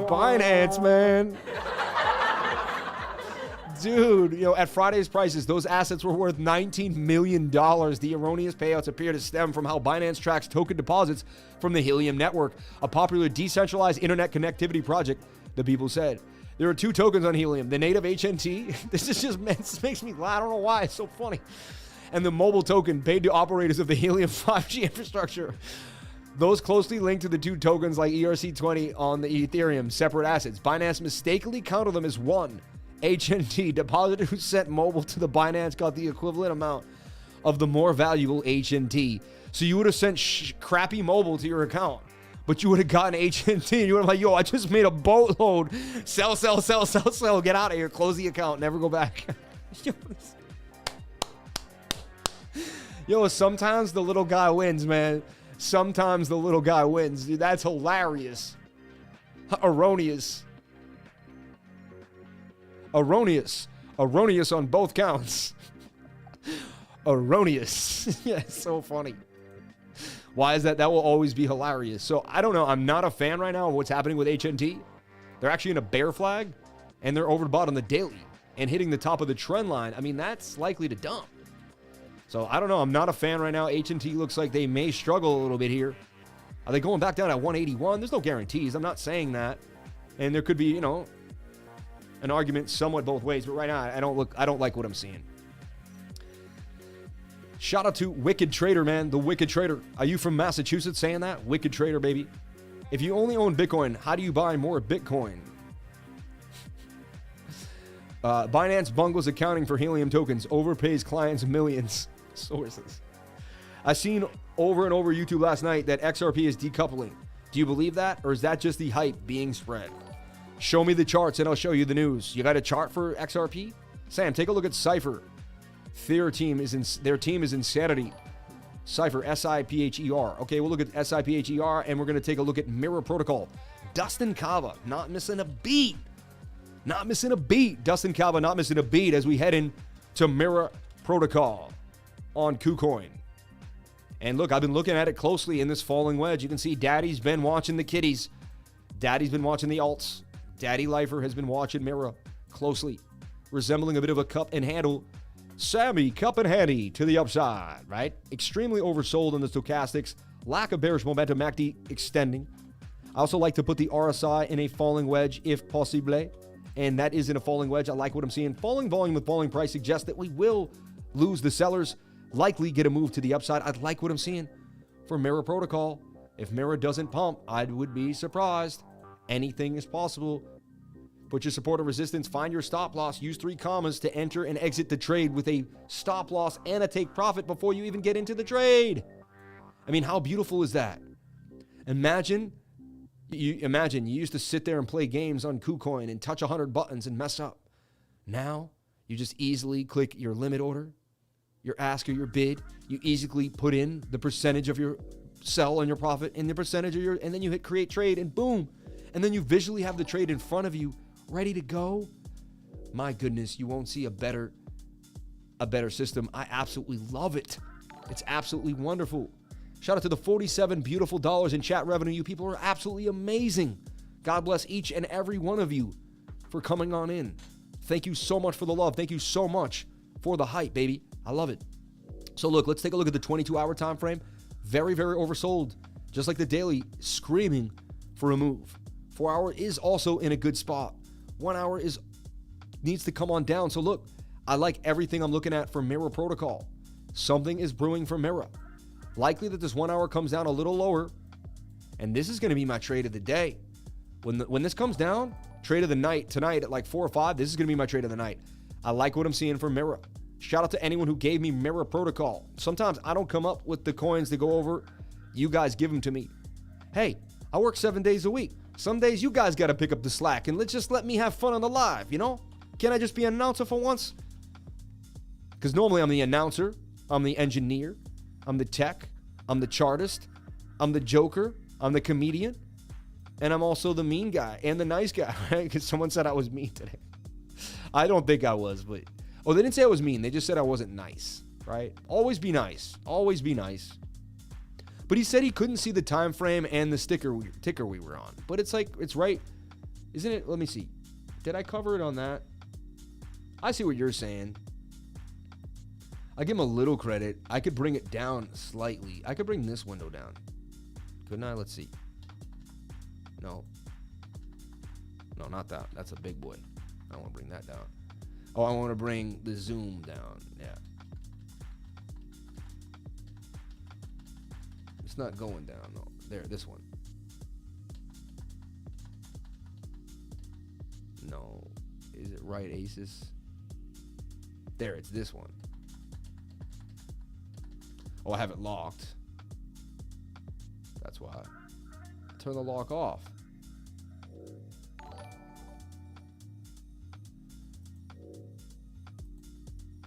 Speaker 1: Binance, man. Dude, at Friday's prices, those assets were worth $19 million. The erroneous payouts appear to stem from how Binance tracks token deposits from the Helium network, a popular decentralized internet connectivity project, the people said. There are 2 tokens on Helium, the native HNT. This makes me laugh. I don't know why. It's so funny. And the mobile token paid to operators of the Helium 5G infrastructure. Those closely linked to the 2 tokens like ERC20 on the Ethereum, separate assets. Binance mistakenly counted them as 1. HNT depositor who sent mobile to the Binance got the equivalent amount of the more valuable HNT. So you would have sent crappy mobile to your account, but you would have gotten HNT. And you would have like, yo, I just made a boatload. Sell, get out of here. Close the account. Never go back. Yo, sometimes the little guy wins, man. Sometimes the little guy wins. Dude, that's hilarious. Erroneous on both counts. Erroneous. Yeah, it's so funny. Why is that? That will always be hilarious. So I don't know. I'm not a fan right now of what's happening with HNT. They're actually in a bear flag, and they're overbought on the daily and hitting the top of the trend line. I mean, that's likely to dump. So I don't know. I'm not a fan right now. HNT looks like they may struggle a little bit here. Are they going back down at 181? There's no guarantees. I'm not saying that. And there could be, an argument somewhat both ways, but right now I don't like what I'm seeing. Shout out to Wicked Trader, man. The Wicked Trader. Are you from Massachusetts saying that? Wicked Trader, baby. If you only own Bitcoin, how do you buy more Bitcoin? Binance bungles accounting for helium tokens. Overpays clients millions. Sources. I seen over and over YouTube last night that XRP is decoupling. Do you believe that? Or is that just the hype being spread? Show me the charts and I'll show you the news. You got a chart for XRP? Sam, take a look at SIPHER. Their team is insanity. SIPHER, SIPHER. Okay, we'll look at SIPHER and we're going to take a look at Mirror Protocol. Dustin Kava, not missing a beat. Not missing a beat. Dustin Kava, not missing a beat as we head into Mirror Protocol on KuCoin. And look, I've been looking at it closely in this falling wedge. You can see Daddy's been watching the kitties. Daddy's been watching the alts. Daddy Lifer has been watching Mirror closely, resembling a bit of a cup and handle. Sammy, cup and handy to the upside, right? Extremely oversold in the stochastics. Lack of bearish momentum, MACD extending. I also like to put the RSI in a falling wedge if possible. And that is in a falling wedge. I like what I'm seeing. Falling volume with falling price suggests that we will lose the sellers. Likely get a move to the upside. I like what I'm seeing for Mirror Protocol. If Mirror doesn't pump, I would be surprised. Anything is possible. Put your support or resistance, find your stop loss, use 3 commas to enter and exit the trade with a stop loss and a take profit before you even get into the trade. I mean, how beautiful is that? Imagine you used to sit there and play games on KuCoin and touch 100 buttons and mess up. Now, you just easily click your limit order, your ask or your bid. You easily put in the percentage of your sell and your profit and the percentage of and then you hit create trade and boom. And then you visually have the trade in front of you, ready to go. My goodness, you won't see a better system. I absolutely love it. It's absolutely wonderful. Shout out to the 47 beautiful dollars in chat revenue. You people are absolutely amazing. God bless each and every one of you for coming on in. Thank you so much for the love. Thank you so much for the hype, baby. I love it. So look, let's take a look at the 22-hour time frame. Very, very oversold. Just like the daily, screaming for a move. 4-hour is also in a good spot. 1 hour needs to come on down. So look, I like everything I'm looking at for Mirror Protocol. Something is brewing for Mirror. Likely that this 1 hour comes down a little lower. And this is going to be my trade of the day. When this comes down, trade of the night, tonight at like 4 or 5, this is going to be my trade of the night. I like what I'm seeing for Mirror. Shout out to anyone who gave me Mirror Protocol. Sometimes I don't come up with the coins to go over. You guys give them to me. Hey, I work 7 days a week. Some days you guys got to pick up the slack and let me have fun on the live, you know? Can't I just be an announcer for once? Because normally I'm the announcer, I'm the engineer, I'm the tech, I'm the chartist, I'm the joker, I'm the comedian, and I'm also the mean guy and the nice guy, right? Because someone said I was mean today. I don't think I was, but... Oh, they didn't say I was mean. They just said I wasn't nice, right? Always be nice. Always be nice. But he said he couldn't see the time frame and the ticker we were on. But it's like, it's right. Isn't it? Let me see. Did I cover it on that? I see what you're saying. I give him a little credit. I could bring it down slightly. I could bring this window down. Couldn't I? Let's see. No. No, not that. That's a big boy. I want to bring that down. Oh, I want to bring the zoom down. Yeah. It's not going down. No. There, this one. No. Is it right, Aces? There, it's this one. Oh, I have it locked. That's why. Turn the lock off.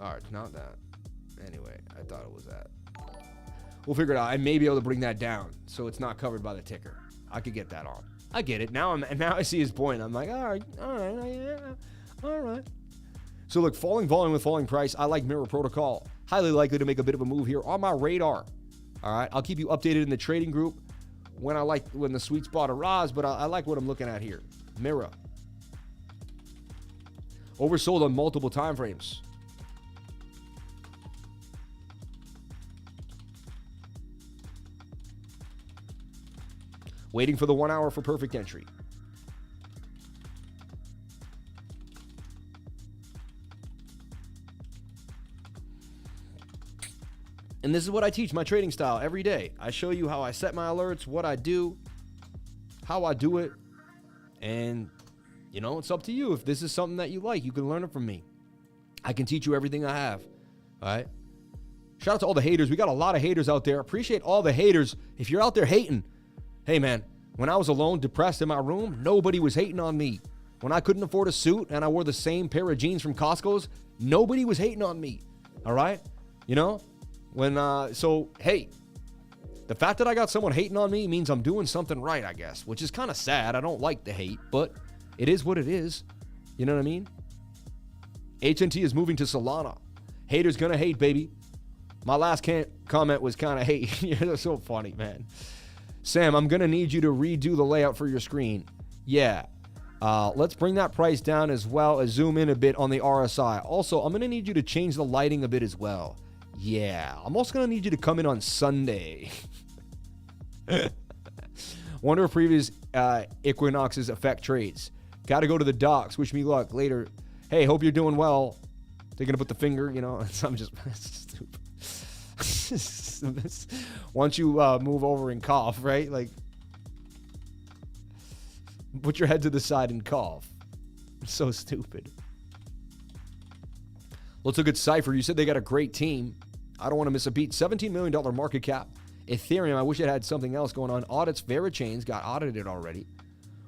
Speaker 1: Alright, it's not that. Anyway, I thought it was that. We'll figure it out. I may be able to bring that down so it's not covered by the ticker. I could get that on. I get it. Now I see his point. I'm like, all right, yeah, all right. So look, falling volume with falling price. I like Mirror Protocol. Highly likely to make a bit of a move here on my radar. All right, I'll keep you updated in the trading group when the sweet spot arrives, but I like what I'm looking at here. Mirror. Oversold on multiple time frames. Waiting for the 1 hour for perfect entry. And this is what I teach, my trading style, every day. I show you how I set my alerts, what I do, how I do it. And, you know, it's up to you. If this is something that you like, you can learn it from me. I can teach you everything I have. All right? Shout out to all the haters. We got a lot of haters out there. Appreciate all the haters. If you're out there hating, hey, man, when I was alone, depressed in my room, nobody was hating on me. When I couldn't afford a suit and I wore the same pair of jeans from Costco's, nobody was hating on me. All right? You know? So, hey, the fact that I got someone hating on me means I'm doing something right, I guess, which is kind of sad. I don't like the hate, but it is what it is. You know what I mean? HNT is moving to Solana. Haters gonna hate, baby. My last comment was kind of hate. You're so funny, man. Sam, I'm gonna need you to redo the layout for your screen. Yeah. Let's bring that price down as well as zoom in a bit on the RSI. Also, I'm gonna need you to change the lighting a bit as well. Yeah, I'm also going to need you to come in on Sunday. Wonder if previous equinoxes affect trades. Got to go to the docs. Wish me luck later. Hey, hope you're doing well. They're going to put the finger, you know. I'm just stupid. Once you move over and cough, right? Like, put your head to the side and cough. So stupid. Let's look at SIPHER. You said they got a great team. I don't want to miss a beat. $17 million market cap. Ethereum, I wish it had something else going on. Audits, Verachains got audited already.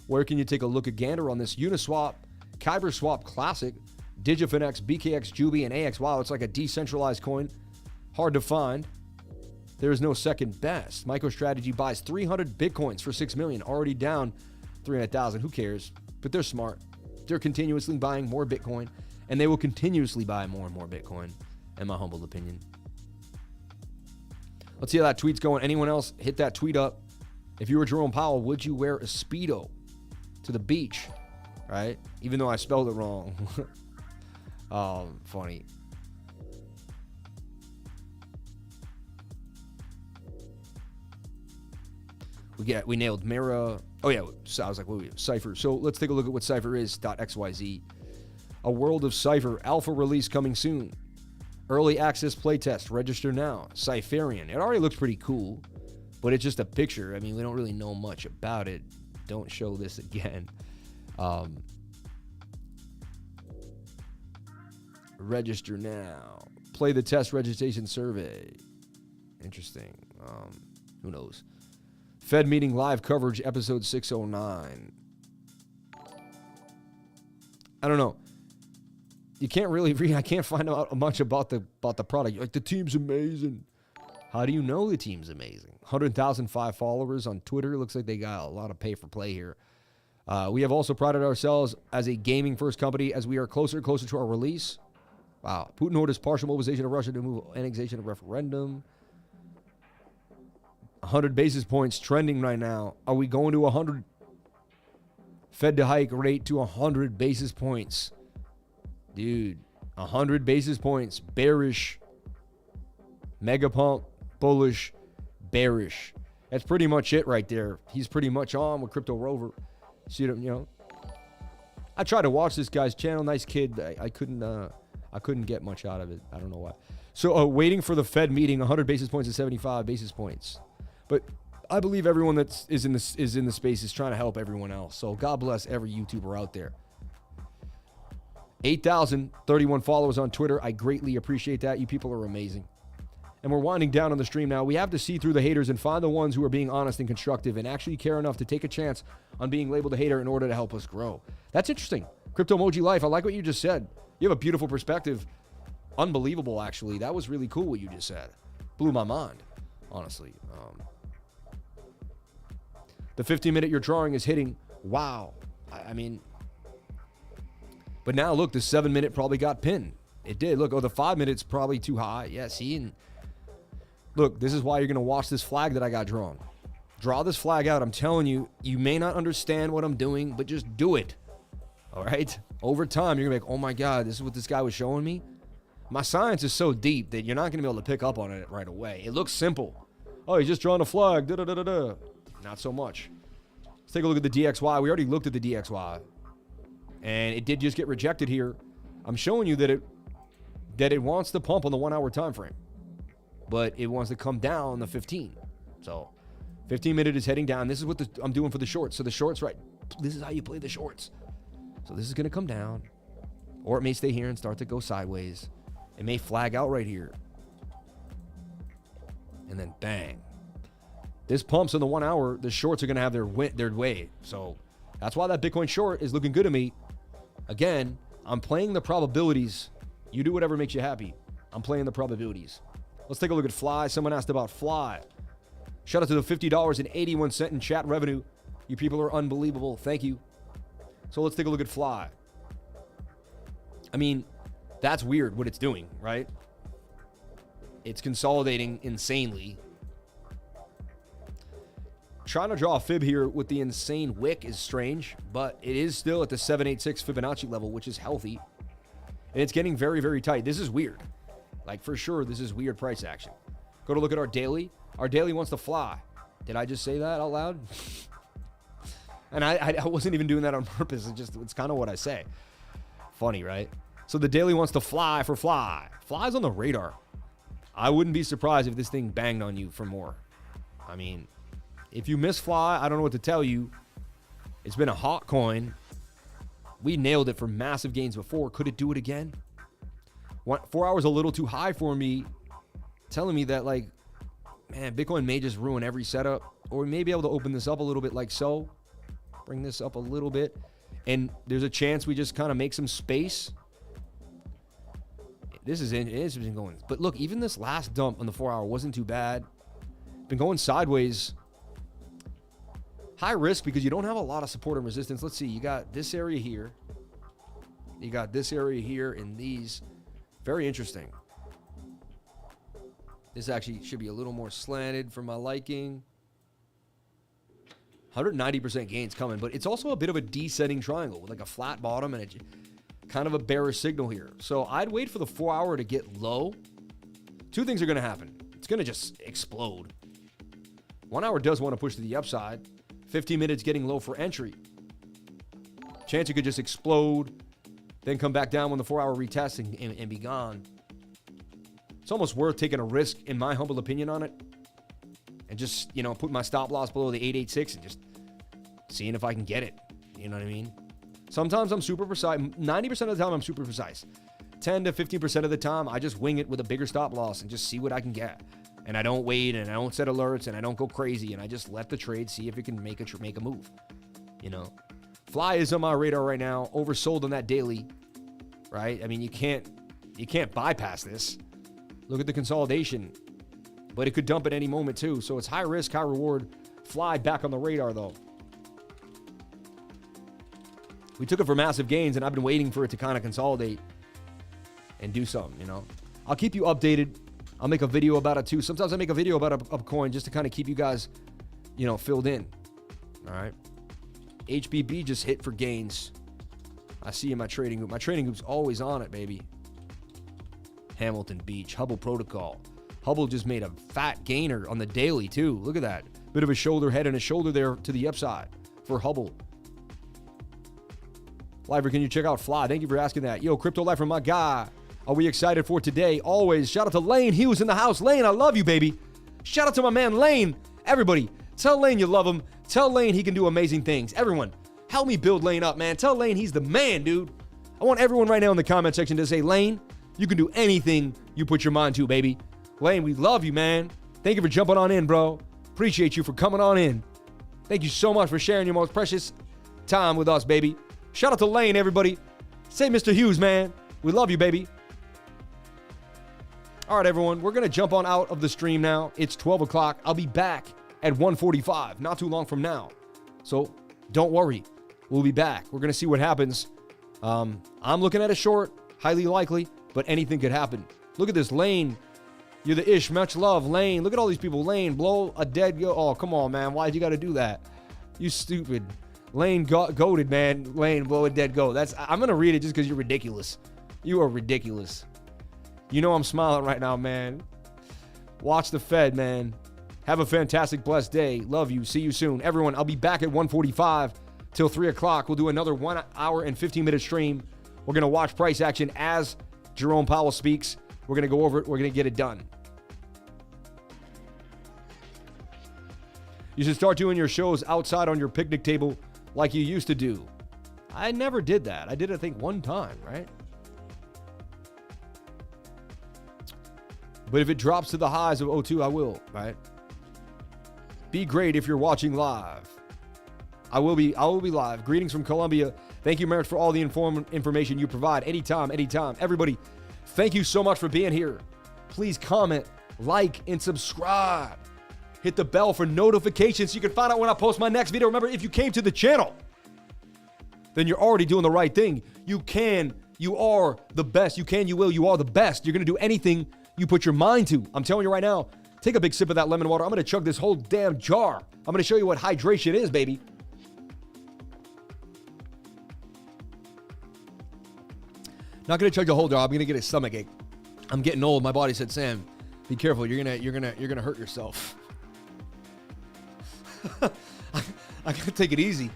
Speaker 1: Where can you take a look at gander on this? Uniswap, KyberSwap Classic, DigiFinex, BKXJV, and AXWOW. It's like a decentralized coin. Hard to find. There is no second best. MicroStrategy buys 300 Bitcoins for $6 million. Already down 300,000. Who cares? But they're smart. They're continuously buying more Bitcoin. And they will continuously buy more and more Bitcoin, in my humble opinion. Let's see how that tweet's going. Anyone else, hit that tweet up. If you were Jerome Powell, would you wear a Speedo to the beach? Right? Even though I spelled it wrong. Funny. We nailed Mara. Oh, yeah. So I was like, wait, SIPHER. So let's take a look at what SIPHER is. .xyz. A world of SIPHER. Alpha release coming soon. Early access playtest. Register now. Cypherian. It already looks pretty cool, but it's just a picture. I mean, we don't really know much about it. Don't show this again. Register now. Play the test registration survey. Interesting. Who knows? Fed meeting live coverage, episode 609. I don't know. You can't really read. I can't find out much about the product. You're like, the team's amazing. How do you know the team's amazing? 100,005 followers on Twitter. Looks like they got a lot of pay for play here. We have also prided ourselves as a gaming first company as we are closer and closer to our release. Wow. Putin orders partial mobilization of Russia to move annexation of referendum. 100 basis points trending right now. Are we going to 100? Fed to hike rate to 100 basis points. Dude, 100 basis points. Bearish. Mega pump. Bullish. Bearish. That's pretty much it right there. He's pretty much on with Crypto Rover. See what, you know? I tried to watch this guy's channel. Nice kid. I couldn't get much out of it. I don't know why. So waiting for the Fed meeting, 100 basis points to 75 basis points. But I believe everyone that is in the space is trying to help everyone else. So God bless every YouTuber out there. 8,031 followers on Twitter. I greatly appreciate that. You people are amazing. And we're winding down on the stream now. We have to see through the haters and find the ones who are being honest and constructive and actually care enough to take a chance on being labeled a hater in order to help us grow. That's interesting. Crypto Emoji Life, I like what you just said. You have a beautiful perspective. Unbelievable, actually. That was really cool what you just said. Blew my mind, honestly. The 15-minute you're drawing is hitting. Wow. I mean, but now look, the 7-minute probably got pinned. It did. Look, the 5 minutes probably too high. Yeah, see? And look, this is why you're going to watch this flag that I got drawn. Draw this flag out. I'm telling you, you may not understand what I'm doing, but just do it. All right? Over time, you're going to be like, oh my God, this is what this guy was showing me. My science is so deep that you're not going to be able to pick up on it right away. It looks simple. Oh, he's just drawing a flag. Da-da-da-da-da. Not so much. Let's take a look at the DXY. We already looked at the DXY. And it did just get rejected here. I'm showing you that it wants to pump on the 1 hour time frame. but it wants to come down the 15. So 15-minute is heading down. This is what I'm doing for the shorts. So the shorts, right, this is how you play the shorts. So this is going to come down, or it may stay here and start to go sideways. It may flag out right here. And then bang. This pumps in the 1 hour, the shorts are going to have their way. So that's why that Bitcoin short is looking good to me. Again, I'm playing the probabilities. You do whatever makes you happy. I'm playing the probabilities. Let's take a look at Fly. Someone asked about Fly. Shout out to the $50.81 in chat revenue. You people are unbelievable. Thank you. So let's take a look at Fly. I mean, that's weird what it's doing, right? It's consolidating insanely. Trying to draw a fib here with the insane wick is strange, but it is still at the 786 Fibonacci level, which is healthy. And it's getting very, very tight. This is weird. Like, for sure, this is weird price action. Go to look at our daily. Our daily wants to fly. Did I just say that out loud? And I wasn't even doing that on purpose. It's kind of what I say. Funny, right? So the daily wants to fly for Fly. Fly's on the radar. I wouldn't be surprised if this thing banged on you for more. I mean, if you miss Fly, I don't know what to tell you. It's been a hot coin. We nailed it for massive gains before. Could it do it again? 4 hours a little too high for me. Telling me that, like, man, Bitcoin may just ruin every setup. Or we may be able to open this up a little bit like so. Bring this up a little bit. And there's a chance we just kind of make some space. This is it's been going. But look, even this last dump on the 4 hour wasn't too bad. Been going sideways. High risk because you don't have a lot of support and resistance. Let's see. You got this area here. You got this area here and these. Very interesting. This actually should be a little more slanted for my liking. 190% gains coming, but it's also a bit of a descending triangle with like a flat bottom and a kind of a bearish signal here. So I'd wait for the 4 hour to get low. Two things are going to happen. It's going to just explode. 1 hour does want to push to the upside. 15 minutes getting low for entry. Chance it could just explode, then come back down when the 4 hour retests and be gone. It's almost worth taking a risk, in my humble opinion, on it. And just, you know, put my stop loss below the 886 and just seeing if I can get it. You know what I mean? Sometimes I'm super precise. 90% of the time I'm super precise. 10 to 15% of the time I just wing it with a bigger stop loss and just see what I can get. And I don't wait and I don't set alerts and I don't go crazy and I just let the trade see if it can make a move. You know? Fly is on my radar right now. Oversold on that daily. Right? I mean, you can't bypass this. Look at the consolidation. But it could dump at any moment too. So it's high risk, high reward. Fly back on the radar though. We took it for massive gains and I've been waiting for it to kind of consolidate and do something, you know. I'll keep you updated. I'll make a video about it too. Sometimes I make a video about a coin just to kind of keep you guys, you know, filled in. All right. HBB just hit for gains. I see in my trading group. My trading group's always on it, baby. Hamilton Beach, Hubble Protocol. Hubble just made a fat gainer on the daily too. Look at that. Bit of a shoulder, head and a shoulder there to the upside for Hubble. Lifer, can you check out Fly? Thank you for asking that. Yo, cryptolifer, my guy. Are we excited for today? Always. Shout out to Lane Hughes in the house. Lane, I love you, baby. Shout out to my man, Lane. Everybody, tell Lane you love him. Tell Lane he can do amazing things. Everyone, help me build Lane up, man. Tell Lane he's the man, dude. I want everyone right now in the comment section to say, Lane, you can do anything you put your mind to, baby. Lane, we love you, man. Thank you for jumping on in, bro. Appreciate you for coming on in. Thank you so much for sharing your most precious time with us, baby. Shout out to Lane, everybody. Say Mr. Hughes, man. We love you, baby. All right, everyone. We're going to jump on out of the stream now. It's 12 o'clock. I'll be back at 1:45, not too long from now. So don't worry. We'll be back. We're going to see what happens. I'm looking at a short, highly likely, but anything could happen. Look at this, Lane. You're the ish. Much love, Lane. Look at all these people. Lane, blow a dead go. Oh, come on, man. Why'd you got to do that? You stupid. Lane goated, man. Lane, blow a dead go. I'm going to read it just because you're ridiculous. You are ridiculous. You know I'm smiling right now, man. Watch the Fed, man. Have a fantastic, blessed day. Love you. See you soon. Everyone, I'll be back at 1:45 till 3 o'clock. We'll do another 1 hour and 15-minute stream. We're going to watch price action as Jerome Powell speaks. We're going to go over it. We're going to get it done. You should start doing your shows outside on your picnic table like you used to do. I never did that. I did it, I think, one time, right? But if it drops to the highs of 02, I will, right? Be great if you're watching live. I will be live. Greetings from Colombia. Thank you, Merritt, for all the information you provide. Anytime. Everybody, thank you so much for being here. Please comment, like, and subscribe. Hit the bell for notifications so you can find out when I post my next video. Remember, if you came to the channel, then you're already doing the right thing. You are the best. You are the best. You're going to do anything you put your mind to. I'm telling you right now, take a big sip of that lemon water. I'm going to chug this whole damn jar. I'm going to show you what hydration is, baby. Not going to chug the whole jar. I'm going to get a stomach ache. I'm getting old. My body said, Sam, be careful. You're going to hurt yourself. I got to take it easy.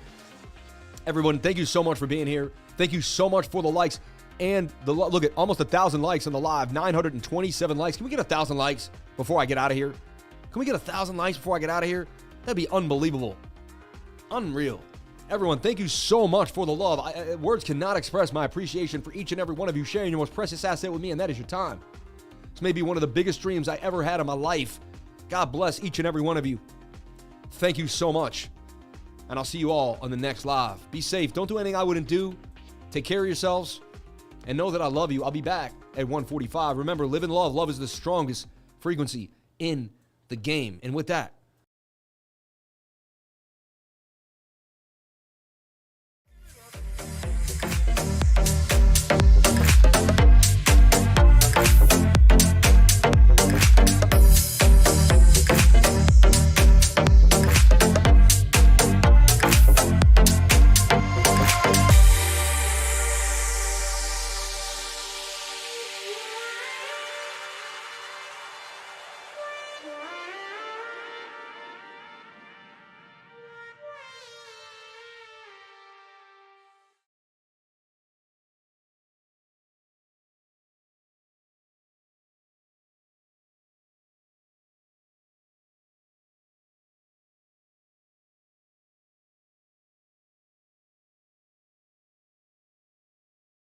Speaker 1: Everyone, thank you so much for being here. Thank you so much for the likes and look at almost 1,000 likes on the live, 927 likes. Can we get 1,000 likes before I get out of here? Can we get 1,000 likes before I get out of here? That'd be unbelievable. Unreal. Everyone, thank you so much for the love. Words cannot express my appreciation for each and every one of you sharing your most precious asset with me, and that is your time. This may be one of the biggest dreams I ever had in my life. God bless each and every one of you. Thank you so much. And I'll see you all on the next live. Be safe. Don't do anything I wouldn't do. Take care of yourselves. And know that I love you. I'll be back at 1:45. Remember, live in love. Love is the strongest frequency in the game. And with that,